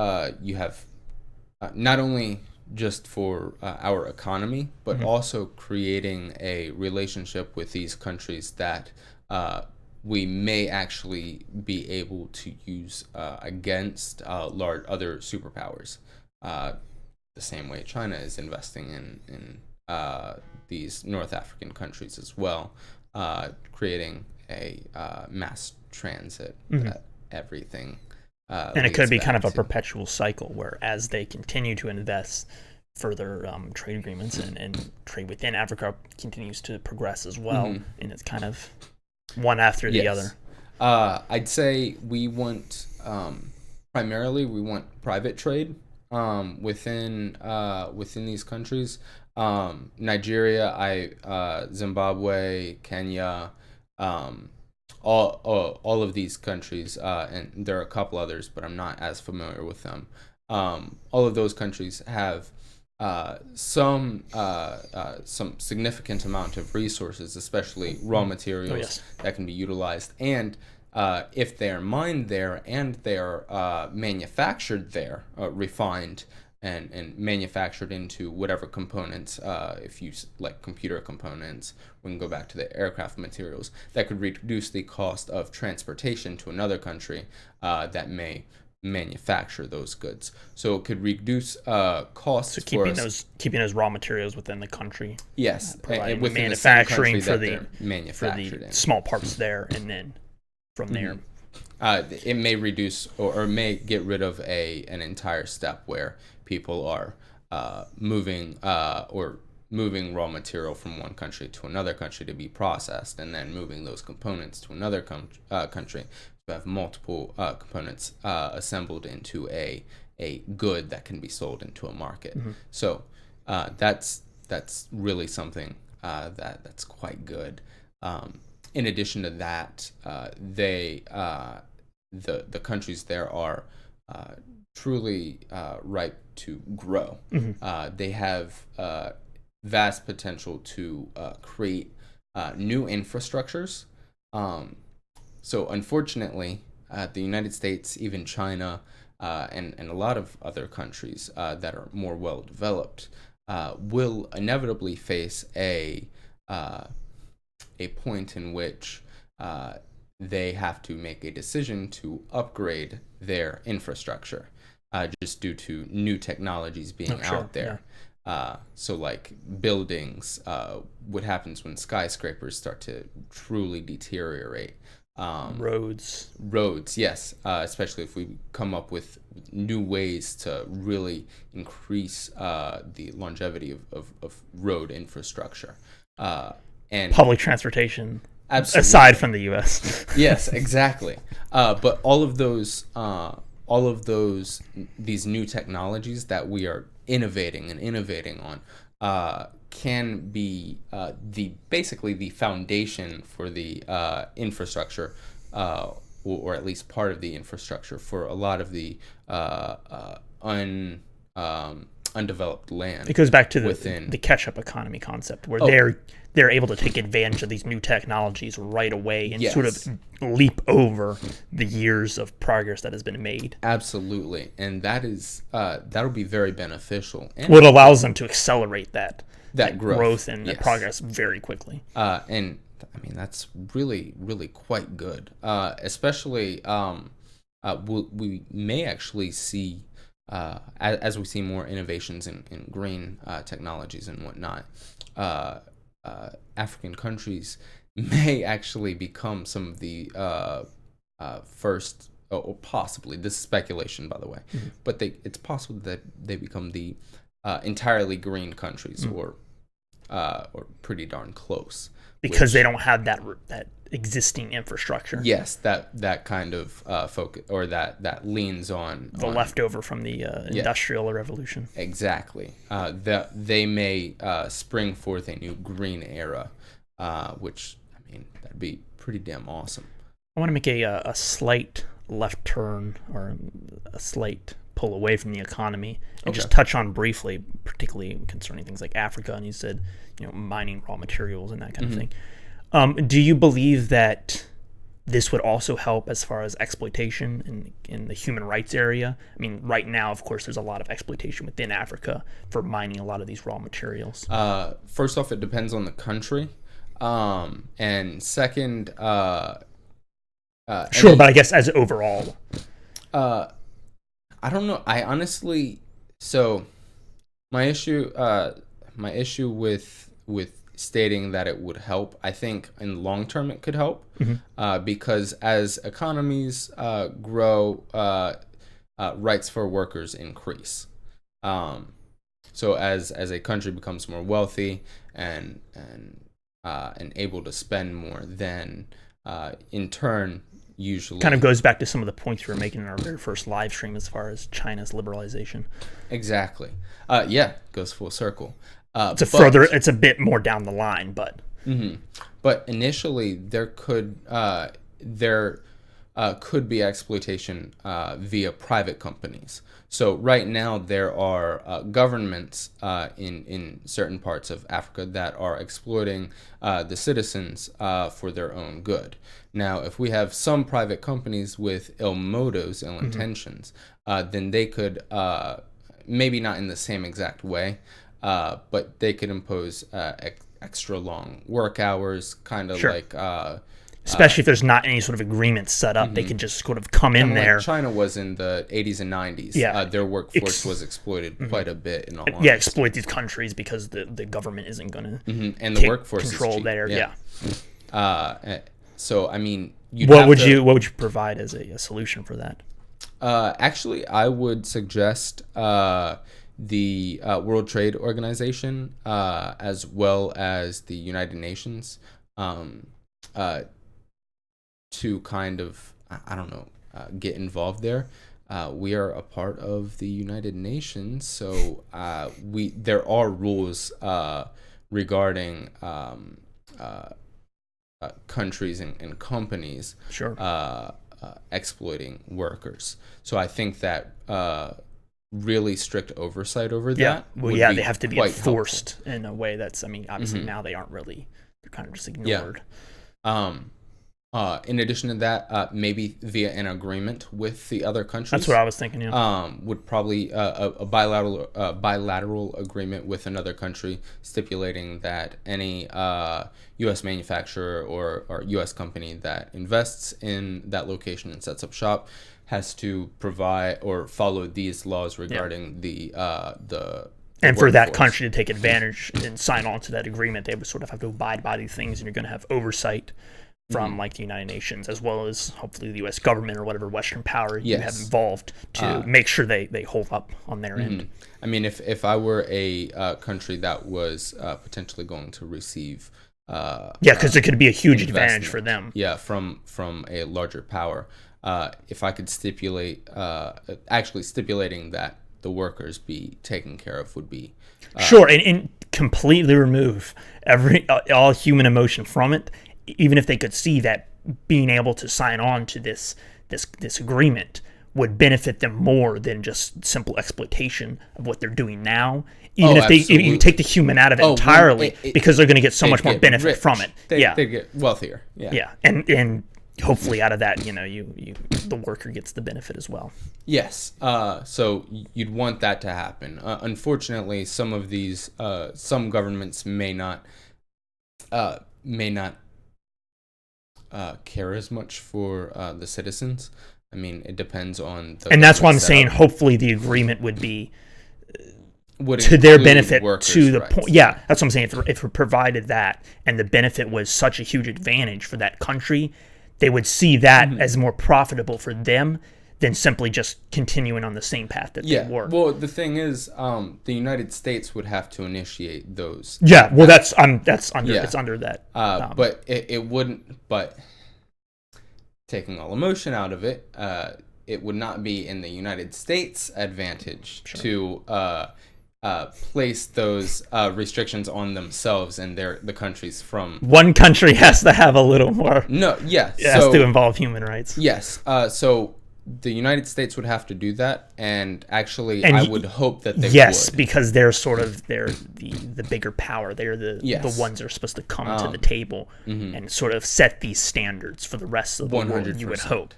[SPEAKER 2] you have not only just for our economy, but also creating a relationship with these countries that we may actually be able to use against large other superpowers. The same way China is investing in these North African countries as well, creating a mass transit that everything.
[SPEAKER 1] And it could be kind of a perpetual cycle where as they continue to invest, further trade agreements and trade within Africa continues to progress as well. And it's kind of one after the other.
[SPEAKER 2] I'd say we want, primarily, we want private trade within these countries. Nigeria, Zimbabwe, Kenya, all of these countries, and there are a couple others, but I'm not as familiar with them. All of those countries have some significant amount of resources, especially raw materials that can be utilized. And if they are mined there and they are manufactured there, refined and manufactured into whatever components, if you like computer components, we can go back to the aircraft materials, that could reduce the cost of transportation to another country that may manufacture those goods. So it could reduce costs.
[SPEAKER 1] So keeping those raw materials within the country.
[SPEAKER 2] Yes,
[SPEAKER 1] providing
[SPEAKER 2] within
[SPEAKER 1] manufacturing
[SPEAKER 2] the
[SPEAKER 1] for
[SPEAKER 2] manufactured
[SPEAKER 1] the small parts there, and then from there.
[SPEAKER 2] It may reduce or may get rid of an entire step where people are moving raw material from one country to another country to be processed, and then moving those components to another country to have multiple components assembled into a good that can be sold into a market. So that's really something that's quite good. In addition to that, the countries there are truly ripe to grow. They have vast potential to create new infrastructures. So unfortunately, the United States, even China, and a lot of other countries that are more well developed will inevitably face a point in which they have to make a decision to upgrade their infrastructure, just due to new technologies being out there. So like buildings, what happens when skyscrapers start to truly deteriorate?
[SPEAKER 1] Roads,
[SPEAKER 2] yes, especially if we come up with new ways to really increase the longevity of road infrastructure. And
[SPEAKER 1] public transportation.
[SPEAKER 2] Absolutely.
[SPEAKER 1] Aside from the U.S.
[SPEAKER 2] Yes, exactly. But all of those, these new technologies that we are innovating on, can be basically the foundation for the infrastructure, or at least part of the infrastructure for a lot of the undeveloped land.
[SPEAKER 1] It goes back to
[SPEAKER 2] within
[SPEAKER 1] the catch-up economy concept, where
[SPEAKER 2] Oh.
[SPEAKER 1] they're able to take advantage of these new technologies right away and
[SPEAKER 2] Yes.
[SPEAKER 1] sort of leap over the years of progress that has been made.
[SPEAKER 2] Absolutely, and that'll be very beneficial. And
[SPEAKER 1] What allows them to accelerate that
[SPEAKER 2] growth
[SPEAKER 1] and
[SPEAKER 2] yes.
[SPEAKER 1] progress very quickly.
[SPEAKER 2] And I mean that's really really quite good. Especially we may actually see as we see more innovations in green technologies and whatnot. African countries may actually become some of the first, or possibly, this is speculation, by the way, but it's possible that they become the entirely green countries, or pretty darn close,
[SPEAKER 1] because they don't have that existing infrastructure.
[SPEAKER 2] Yes, that kind of focus, or that leans on
[SPEAKER 1] the leftover from the industrial revolution.
[SPEAKER 2] Exactly. That they may spring forth a new green era, which, I mean, that'd be pretty damn awesome.
[SPEAKER 1] I want to make a slight left turn, or a slight pull away from the economy, and just touch on briefly, particularly concerning things like Africa. And you said, mining raw materials and that kind of thing. Do you believe that this would also help as far as exploitation in the human rights area? I mean, right now, of course, there's a lot of exploitation within Africa for mining a lot of these raw materials.
[SPEAKER 2] First off, it depends on the country. And second,
[SPEAKER 1] sure, but I guess as overall.
[SPEAKER 2] I don't know. I honestly, so my issue with stating that it would help, I think in the long term it could help, because as economies grow, rights for workers increase. So as a country becomes more wealthy and able to spend more, then in turn, usually
[SPEAKER 1] kind of goes back to some of the points we were making in our very first live stream as far as China's liberalization.
[SPEAKER 2] Exactly. Yeah, goes full circle.
[SPEAKER 1] It's a bit more down the line, but
[SPEAKER 2] but initially there could be exploitation via private companies. So right now there are governments in certain parts of Africa that are exploiting the citizens for their own good. Now, if we have some private companies with ill motives, ill intentions, then they could, maybe not in the same exact way, but they could impose extra long work hours, kind of like...
[SPEAKER 1] especially if there's not any sort of agreement set up, they can just sort of come in there.
[SPEAKER 2] Like China was in the 80s and 90s.
[SPEAKER 1] Yeah.
[SPEAKER 2] Their workforce was exploited quite a bit, in all honesty.
[SPEAKER 1] Yeah, exploit these countries because the government isn't going to
[SPEAKER 2] and the workforce
[SPEAKER 1] control
[SPEAKER 2] is cheap.
[SPEAKER 1] there.
[SPEAKER 2] Yeah. So I mean,
[SPEAKER 1] what would you provide as a solution for that?
[SPEAKER 2] Actually, I would suggest the World Trade Organization, as well as the United Nations, to kind of, I don't know, get involved there. We are a part of the United Nations, so there are rules regarding countries and companies exploiting workers. So I think that really strict oversight over that.
[SPEAKER 1] Well, they have to be enforced in a way that's, I mean, obviously now they aren't really, they're kind of just ignored.
[SPEAKER 2] In addition to that, maybe via an agreement with the other countries.
[SPEAKER 1] That's what I was thinking. Yeah.
[SPEAKER 2] Would probably a bilateral agreement with another country, stipulating that any U.S. manufacturer or U.S. company that invests in that location and sets up shop has to provide or follow these laws regarding the and
[SPEAKER 1] for that country to take advantage and sign on to that agreement, they would sort of have to abide by these things, and you're going to have oversight from like the United Nations, as well as hopefully the U.S. government or whatever Western power you have involved to make sure they hold up on their end.
[SPEAKER 2] I mean, if I were a country that was potentially going to receive,
[SPEAKER 1] because it could be a huge advantage for them.
[SPEAKER 2] Yeah, from a larger power. If I could stipulating that the workers be taken care of would be
[SPEAKER 1] and completely remove all human emotion from it. Even if they could see that being able to sign on to this agreement would benefit them more than just simple exploitation of what they're doing now. Even if you take the human out of it entirely, because they're going to get so much more benefit from it.
[SPEAKER 2] They get wealthier.
[SPEAKER 1] Yeah, and hopefully out of that, the worker gets the benefit as well.
[SPEAKER 2] Yes. So you'd want that to happen. Unfortunately, some of these, some governments may not care as much for the citizens. I mean, it depends on
[SPEAKER 1] and that's why I'm saying hopefully the agreement would be to their benefit to the point. Yeah, that's what I'm saying. If it provided that and the benefit was such a huge advantage for that country, they would see that as more profitable for them than simply just continuing on the same path that they were.
[SPEAKER 2] Well, the thing is, the United States would have to initiate those.
[SPEAKER 1] Yeah, well, that's under it's under that.
[SPEAKER 2] But it wouldn't. But taking all emotion out of it, it would not be in the United States' advantage to place those restrictions on themselves and the countries from. One
[SPEAKER 1] country has to have a little more.
[SPEAKER 2] No, yeah,
[SPEAKER 1] it has to involve human rights.
[SPEAKER 2] Yes, so the United States would have to do that, and actually, I would hope that they would.
[SPEAKER 1] Because they're the bigger power. They're the ones that are supposed to come to the table and sort of set these standards for the rest of the 100%. World. You would hope.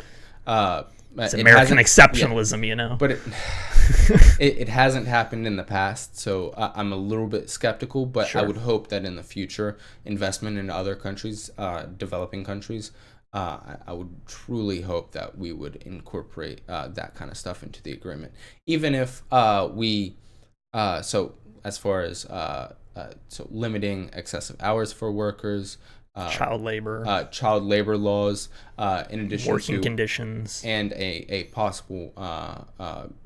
[SPEAKER 1] It's American exceptionalism,
[SPEAKER 2] But it hasn't happened in the past, so I'm a little bit skeptical. But I would hope that in the future, investment in other countries, developing countries. I would truly hope that we would incorporate that kind of stuff into the agreement, even if we. So as far as limiting excessive hours for workers,
[SPEAKER 1] child labor
[SPEAKER 2] laws, in addition
[SPEAKER 1] working
[SPEAKER 2] to
[SPEAKER 1] conditions,
[SPEAKER 2] and a possible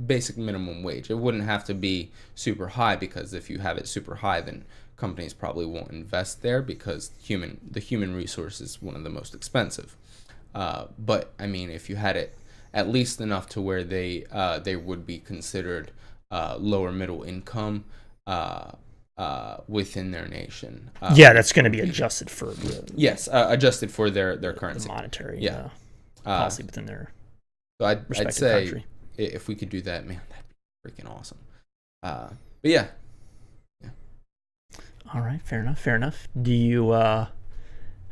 [SPEAKER 2] basic minimum wage. It wouldn't have to be super high, because if you have it super high, then companies probably won't invest there, because the human resource is one of the most expensive. But I mean, if you had it at least enough to where they would be considered lower middle income within their nation.
[SPEAKER 1] That's going to be adjusted for
[SPEAKER 2] adjusted for their currency,
[SPEAKER 1] the monetary policy within their.
[SPEAKER 2] So I'd say
[SPEAKER 1] country.
[SPEAKER 2] If we could do that, man, that'd be freaking awesome. But yeah.
[SPEAKER 1] All right, fair enough. Do you have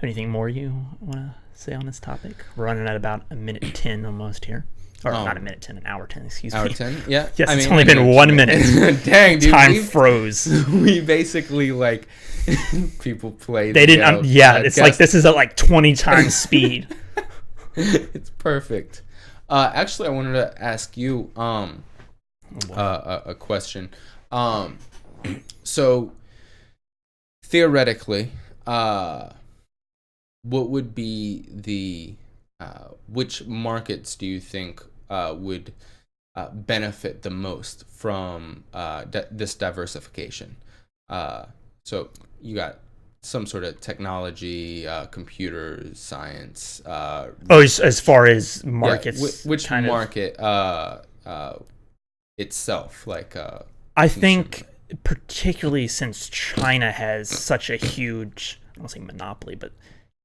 [SPEAKER 1] anything more you want to say on this topic? We're running at about 1:10 almost here. Or not 1:10, an hour 10, excuse me.
[SPEAKER 2] Hour 10? Yeah.
[SPEAKER 1] Yes, it's only been 1 minute.
[SPEAKER 2] Dang, dude.
[SPEAKER 1] Time froze.
[SPEAKER 2] We basically, people play.
[SPEAKER 1] They didn't, it's like this is at 20 times speed.
[SPEAKER 2] It's perfect. Actually, I wanted to ask you a question. So, theoretically, what would be the which markets do you think would benefit the most from this diversification? So you got some sort of technology, computers, science.
[SPEAKER 1] As far as markets,
[SPEAKER 2] which market itself,
[SPEAKER 1] I think particularly since China has such a huge, I don't want to say monopoly, but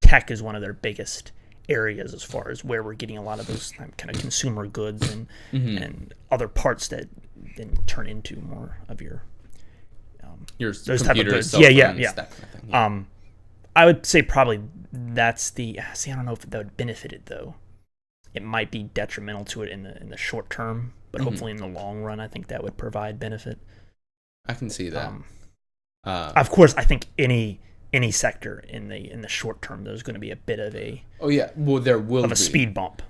[SPEAKER 1] tech is one of their biggest areas as far as where we're getting a lot of those kind of consumer goods and other parts that then turn into more of your those type of goods. That kind of thing. I would say probably that's the. See, I don't know if that would benefit it though. It might be detrimental to it in the short term, but hopefully in the long run, I think that would provide benefit.
[SPEAKER 2] I can see that.
[SPEAKER 1] Of course, I think any sector in the short term, there's going to be a bit of a
[SPEAKER 2] there will be
[SPEAKER 1] a speed bump.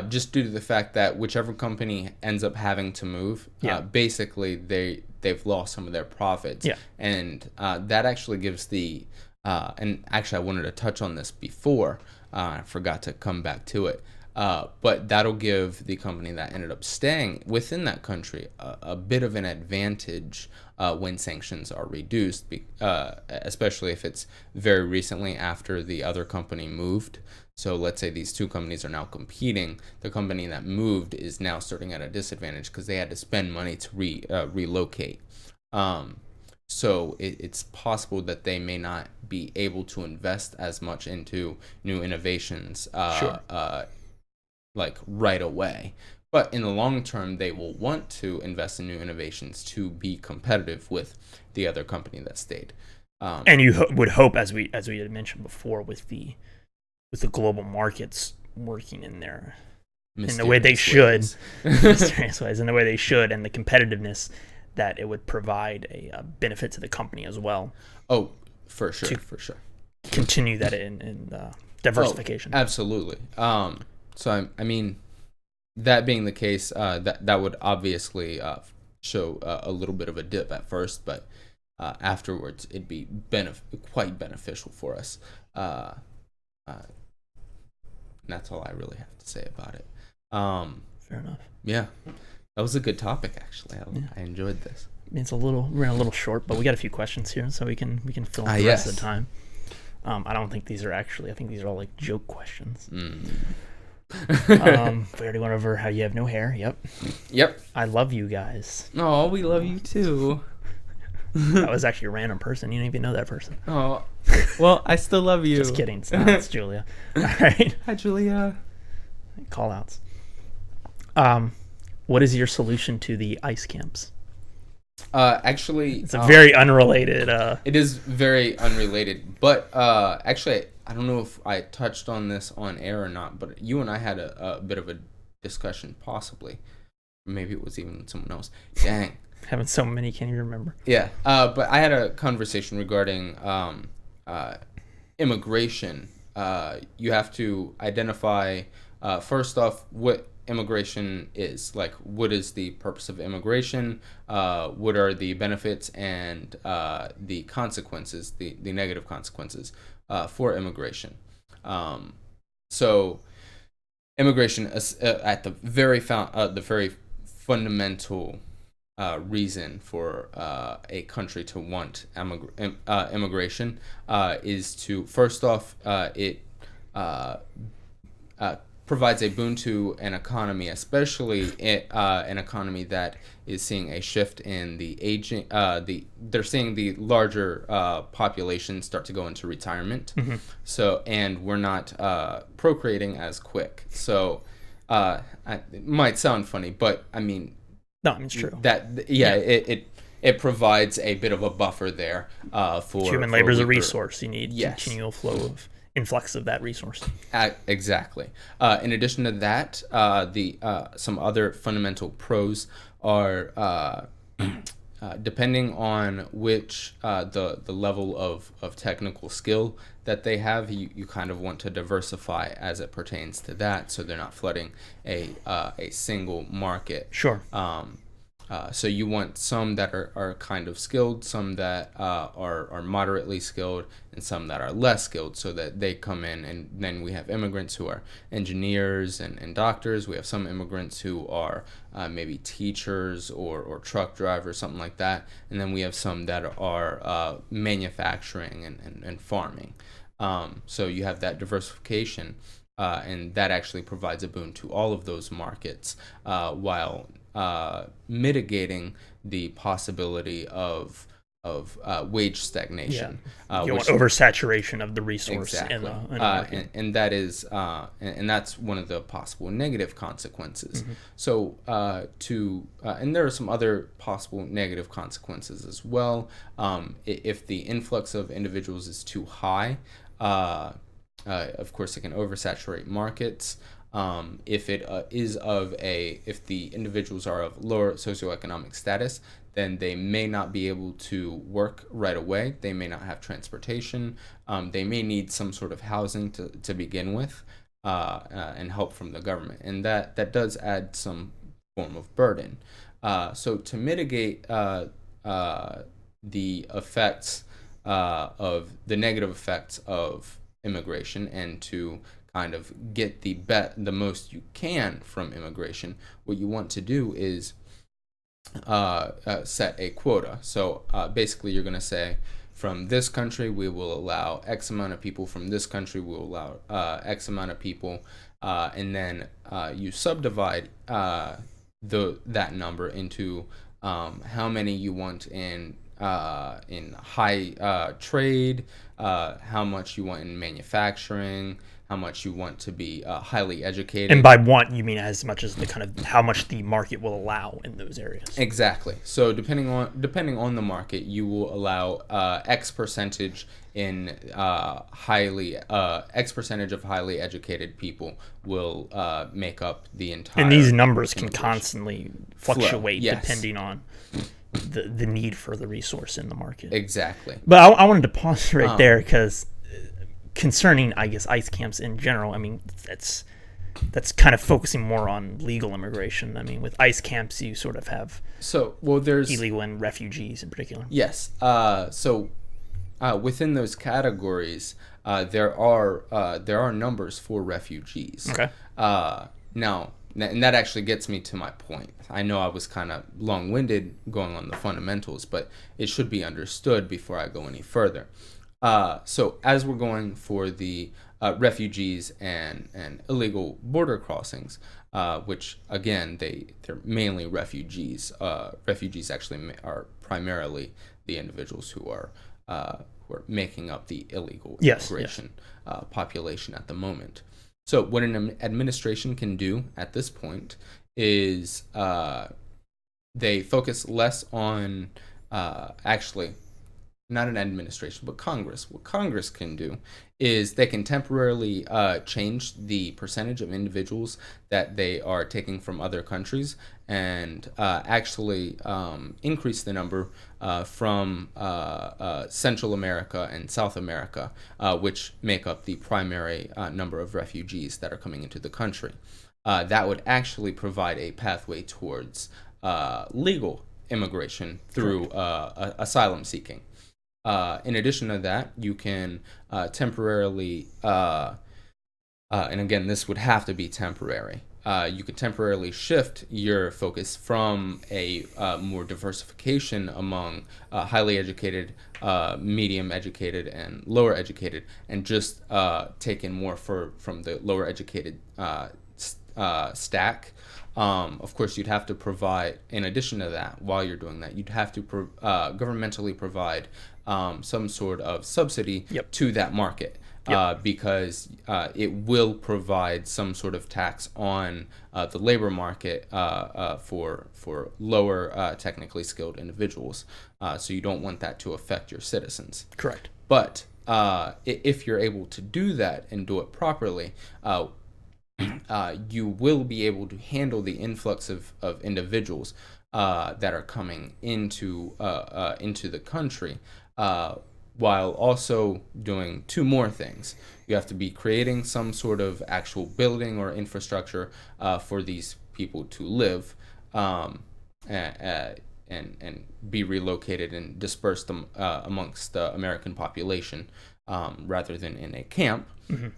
[SPEAKER 2] Just due to the fact that whichever company ends up having to move, basically they've lost some of their profits.
[SPEAKER 1] Yeah.
[SPEAKER 2] And that actually gives the and actually I wanted to touch on this before. I forgot to come back to it. But that'll give the company that ended up staying within that country a bit of an advantage when sanctions are reduced, especially if it's very recently after the other company moved. So let's say these two companies are now competing. The company that moved is now starting at a disadvantage because they had to spend money to relocate. So it's possible that they may not be able to invest as much into new innovations like right away, But in the long term, they will want to invest in new innovations to be competitive with the other company that stayed.
[SPEAKER 1] And you would hope, as we had mentioned before, with the global markets working in there in the way they should, mysterious ways, in the way they should, and the competitiveness, that it would provide a benefit to the company as well.
[SPEAKER 2] Oh, for sure, for sure.
[SPEAKER 1] Continue that in diversification.
[SPEAKER 2] Oh, absolutely. So I mean, that being the case, that would obviously show a little bit of a dip at first, but afterwards it'd be quite beneficial for us. That's all I really have to say about it.
[SPEAKER 1] Fair enough.
[SPEAKER 2] Yeah, that was a good topic, actually. I enjoyed this.
[SPEAKER 1] It's we're a little short, but we got a few questions here, so we can fill in the rest of the time. I don't think these are actually. I think these are all like joke questions. We already went over how you have no hair. Yep. I love you guys.
[SPEAKER 2] Oh, we love you too.
[SPEAKER 1] That was actually a random person. You don't even know that person.
[SPEAKER 2] Oh, well, I still love you.
[SPEAKER 1] Just kidding. It's Julia. All right.
[SPEAKER 2] Hi, Julia.
[SPEAKER 1] Call outs. What is your solution to the ice camps?
[SPEAKER 2] Actually,
[SPEAKER 1] it's a very unrelated.
[SPEAKER 2] It is very unrelated, but actually, I don't know if I touched on this on air or not, but you and I had a bit of a discussion, possibly. Maybe it was even someone else. Dang.
[SPEAKER 1] Having so many, can't you remember?
[SPEAKER 2] Yeah, but I had a conversation regarding immigration. You have to identify, first off, what immigration is. Like, what is the purpose of immigration? What are the benefits and the consequences, the negative consequences for immigration? So immigration is at the very fundamental reason for a country to want immigration is to, first off, it provides a boon to an economy, especially an economy that is seeing a shift in the aging. They're seeing the larger population start to go into retirement. Mm-hmm. So, and we're not procreating as quick. So, it might sound funny, but I mean,
[SPEAKER 1] no, it's true.
[SPEAKER 2] It provides a bit of a buffer there for
[SPEAKER 1] human labor is a resource. You need continual flow of influx of that resource.
[SPEAKER 2] Exactly. In addition to that, some other fundamental pros are depending on which the level of technical skill that they have, you kind of want to diversify as it pertains to that, so they're not flooding a single market.
[SPEAKER 1] Sure.
[SPEAKER 2] So you want some that are kind of skilled, some that are moderately skilled, and some that are less skilled, so that they come in. And then we have immigrants who are engineers and doctors. We have some immigrants who are maybe teachers or truck drivers, something like that. And then we have some that are manufacturing and farming. So you have that diversification, and that actually provides a boon to all of those markets, while mitigating the possibility of wage stagnation.
[SPEAKER 1] You want oversaturation of the resource.
[SPEAKER 2] Exactly. And that is and that's one of the possible negative consequences. Mm-hmm. So and there are some other possible negative consequences as well. If the influx of individuals is too high, of course it can oversaturate markets. If the individuals are of lower socioeconomic status, then they may not be able to work right away. They may not have transportation. They may need some sort of housing to begin with, and help from the government. And that does add some form of burden. So to mitigate the effects of the negative effects of immigration, and to kind of get the most you can from immigration, what you want to do is set a quota. So basically you're going to say, from this country we will allow X amount of people, from this country we will allow X amount of people, and then you subdivide that number into how many you want in high trade, how much you want in manufacturing, how much you want to be highly educated.
[SPEAKER 1] And by want, you mean as much as the kind of how much the market will allow in those areas.
[SPEAKER 2] Exactly. So depending on the market, you will allow X percentage in X percentage of highly educated people will make up the entire.
[SPEAKER 1] And these numbers can constantly fluctuate
[SPEAKER 2] yes.
[SPEAKER 1] depending on the need for the resource in the market.
[SPEAKER 2] Exactly.
[SPEAKER 1] But I wanted to pause right there because concerning, I guess, ICE camps in general, I mean, that's kind of focusing more on legal immigration. I mean, with ICE camps, you sort of have
[SPEAKER 2] there's
[SPEAKER 1] illegal and refugees in particular.
[SPEAKER 2] Yes. Within those categories, there are numbers for refugees.
[SPEAKER 1] Okay.
[SPEAKER 2] Now, and that actually gets me to my point. I know I was kind of long-winded going on the fundamentals, but it should be understood before I go any further. So as we're going for the refugees and illegal border crossings, which again they're mainly refugees. Refugees actually are primarily the individuals who are making up the illegal immigration population at the moment. So what an administration can do at this point is they focus less on actually. Not an administration, but Congress. What Congress can do is they can temporarily change the percentage of individuals that they are taking from other countries and actually increase the number from Central America and South America, which make up the primary number of refugees that are coming into the country. That would actually provide a pathway towards legal immigration through asylum seeking. In addition to that, you can temporarily, and again, this would have to be temporary. You could temporarily shift your focus from a more diversification among highly educated, medium educated, and lower educated, and just take in more from the lower educated stack. Of course, you'd have to provide, in addition to that, while you're doing that, you'd have to governmentally provide some sort of subsidy to that market because it will provide some sort of tax on the labor market for lower technically skilled individuals. So you don't want that to affect your citizens.
[SPEAKER 1] Correct.
[SPEAKER 2] But if you're able to do that and do it properly, you will be able to handle the influx of individuals that are coming into the country, while also doing two more things. You have to be creating some sort of actual building or infrastructure for these people to live, and be relocated and disperse them amongst the American population, rather than in a camp. Mm-hmm.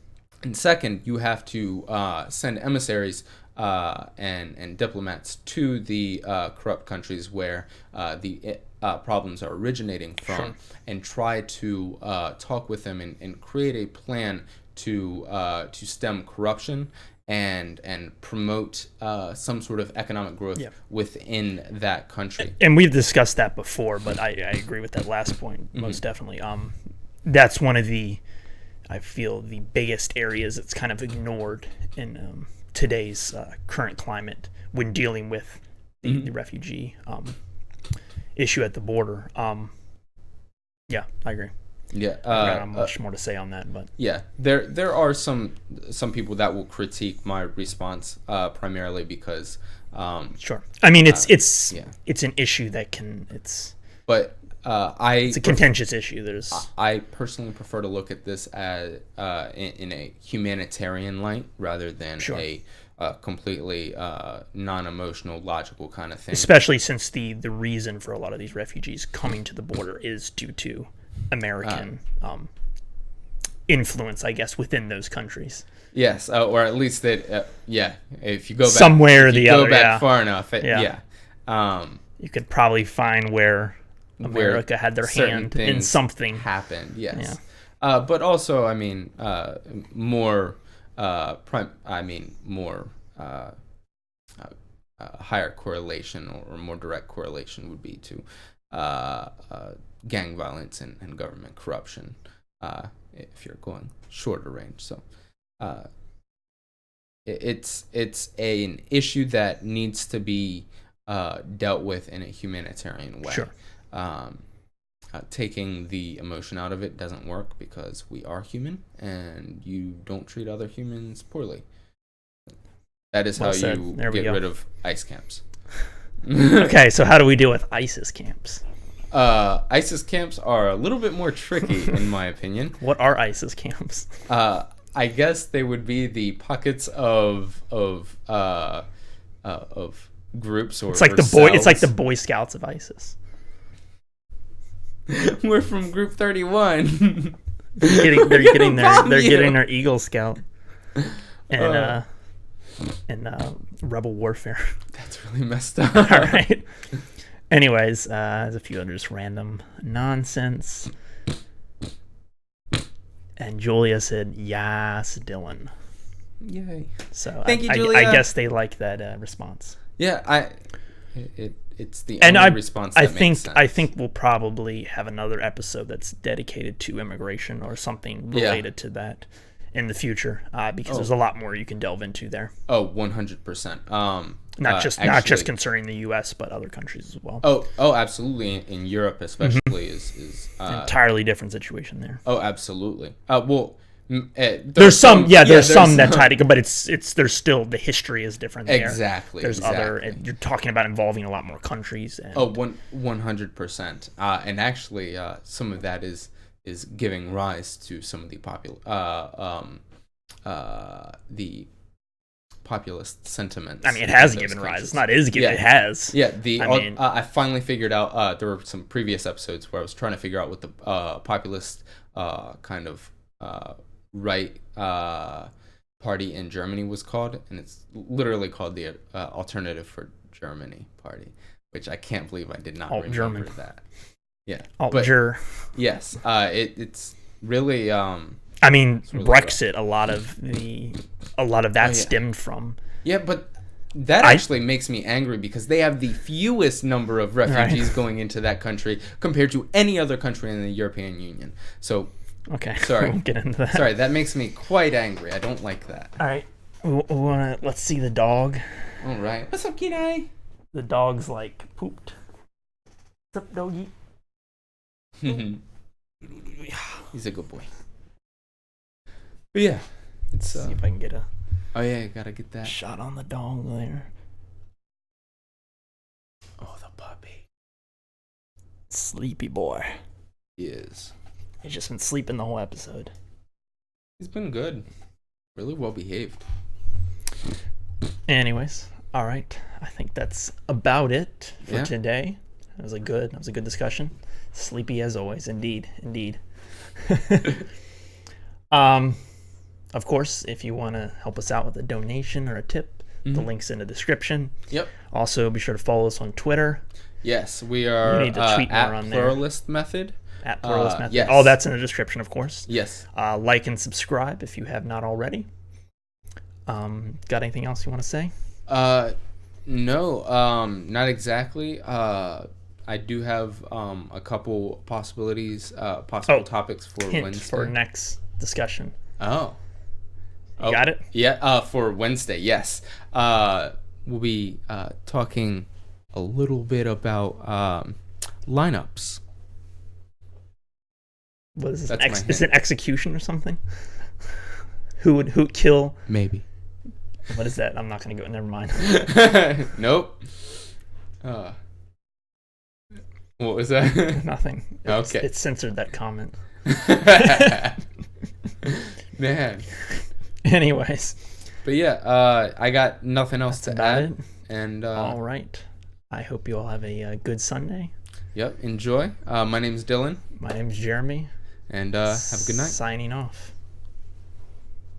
[SPEAKER 2] And second, you have to send emissaries and diplomats to the corrupt countries where the problems are originating from, and try to talk with them and create a plan to stem corruption and promote some sort of economic growth within that country.
[SPEAKER 1] And we've discussed that before, but I agree with that last point most definitely. That's one of the, I feel, the biggest areas that's kind of ignored in today's current climate when dealing with the refugee issue at the border. Yeah, I agree.
[SPEAKER 2] Yeah,
[SPEAKER 1] I don't have much more to say on that, but
[SPEAKER 2] yeah, there are some people that will critique my response primarily because
[SPEAKER 1] sure. I mean, it's an issue that it's a contentious issue.
[SPEAKER 2] I personally prefer to look at this as in a humanitarian light rather than a completely non-emotional, logical kind of thing.
[SPEAKER 1] Especially since the reason for a lot of these refugees coming to the border is due to American influence, I guess, within those countries.
[SPEAKER 2] Yes, or at least that. If you go back
[SPEAKER 1] somewhere or the other,
[SPEAKER 2] far enough,
[SPEAKER 1] you could probably find where America had their hand in something
[SPEAKER 2] happened. Yes, but also, I mean, more higher correlation or more direct correlation would be to gang violence and government corruption, if you're going shorter range. So it's an issue that needs to be dealt with in a humanitarian way.
[SPEAKER 1] Sure.
[SPEAKER 2] Taking the emotion out of it doesn't work because we are human and you don't treat other humans poorly. That is how you get rid of ICE camps.
[SPEAKER 1] Okay, so how do we deal with ISIS camps?
[SPEAKER 2] ISIS camps are a little bit more tricky, in my opinion.
[SPEAKER 1] What are ISIS camps?
[SPEAKER 2] I guess they would be the pockets of groups or.
[SPEAKER 1] It's like It's like the Boy Scouts of ISIS.
[SPEAKER 2] We're from Group 31.
[SPEAKER 1] They're getting their Eagle Scout and Rebel Warfare.
[SPEAKER 2] That's really messed up.
[SPEAKER 1] All right. Anyways, there's a few other just random nonsense. And Julia said, "Yes, Dylan."
[SPEAKER 2] Yay!
[SPEAKER 1] So
[SPEAKER 2] thank you, Julia.
[SPEAKER 1] I guess they like that response.
[SPEAKER 2] Yeah, it's the only response that makes sense.
[SPEAKER 1] I think we'll probably have another episode that's dedicated to immigration or something related to that in the future, because there's a lot more you can delve into there.
[SPEAKER 2] Oh, 100%.
[SPEAKER 1] Not just concerning the U.S., but other countries as well.
[SPEAKER 2] Oh, absolutely. In Europe, especially, is
[SPEAKER 1] entirely different situation there.
[SPEAKER 2] Oh, absolutely.
[SPEAKER 1] There's some that tie together, but it's there's still the history is different there.
[SPEAKER 2] Exactly.
[SPEAKER 1] There's other. You're talking about involving a lot more countries. And
[SPEAKER 2] 100%. And actually, some of that is giving rise to some of the populist sentiments.
[SPEAKER 1] I mean, it has given rise. It's not is given. It has.
[SPEAKER 2] Yeah. I finally figured out. There were some previous episodes where I was trying to figure out what the populist kind of right party in Germany was called, and it's literally called the Alternative for Germany Party, which I can't believe I did not remember that. Yeah,
[SPEAKER 1] Alt-Ger.
[SPEAKER 2] Yes, it's really.
[SPEAKER 1] I mean, really Brexit. A lot of that stemmed from.
[SPEAKER 2] Yeah, but that actually makes me angry because they have the fewest number of refugees going into that country compared to any other country in the European Union. So.
[SPEAKER 1] Okay.
[SPEAKER 2] Sorry.
[SPEAKER 1] We'll get into that.
[SPEAKER 2] Sorry, that makes me quite angry. I don't like that.
[SPEAKER 1] All right. Let's see the dog.
[SPEAKER 2] All right. What's up, Kenai?
[SPEAKER 1] The dog's like pooped. What's up, doggy?
[SPEAKER 2] He's a good boy. But yeah,
[SPEAKER 1] let's see if I can get a.
[SPEAKER 2] Oh yeah, gotta get that
[SPEAKER 1] shot on the dog there.
[SPEAKER 2] Oh, the puppy.
[SPEAKER 1] Sleepy boy.
[SPEAKER 2] He is.
[SPEAKER 1] He's just been sleeping the whole episode.
[SPEAKER 2] He's been good. Really well behaved.
[SPEAKER 1] Anyways, all right. I think that's about it for today. That was a good discussion. Sleepy as always, indeed. Of course, if you want to help us out with a donation or a tip, the link's in the description.
[SPEAKER 2] Yep.
[SPEAKER 1] Also, be sure to follow us on Twitter.
[SPEAKER 2] Yes, we are
[SPEAKER 1] need to tweet more
[SPEAKER 2] at
[SPEAKER 1] on
[SPEAKER 2] Pluralist Method.
[SPEAKER 1] At Pluralist Method.
[SPEAKER 2] Yes.
[SPEAKER 1] All that's in the description, of course.
[SPEAKER 2] Yes.
[SPEAKER 1] Like and subscribe if you have not already. Got anything else you want to say?
[SPEAKER 2] No, not exactly. I do have a couple possibilities, possible topics for Wednesday.
[SPEAKER 1] For next discussion.
[SPEAKER 2] Oh.
[SPEAKER 1] You got it?
[SPEAKER 2] Yeah, for Wednesday, yes. We'll be talking a little bit about lineups.
[SPEAKER 1] What is this? Is it execution or something? Who would kill?
[SPEAKER 2] Maybe.
[SPEAKER 1] What is that? I'm not going to go. Never mind.
[SPEAKER 2] Nope. What was that?
[SPEAKER 1] Nothing.
[SPEAKER 2] Okay.
[SPEAKER 1] It censored that comment.
[SPEAKER 2] Man.
[SPEAKER 1] Anyways.
[SPEAKER 2] But yeah, I got nothing else to add.
[SPEAKER 1] It.
[SPEAKER 2] And
[SPEAKER 1] all right. I hope you all have a good Sunday.
[SPEAKER 2] Yep. Enjoy. My name's Dylan.
[SPEAKER 1] My name's Jeremy.
[SPEAKER 2] And have a good night.
[SPEAKER 1] Signing off.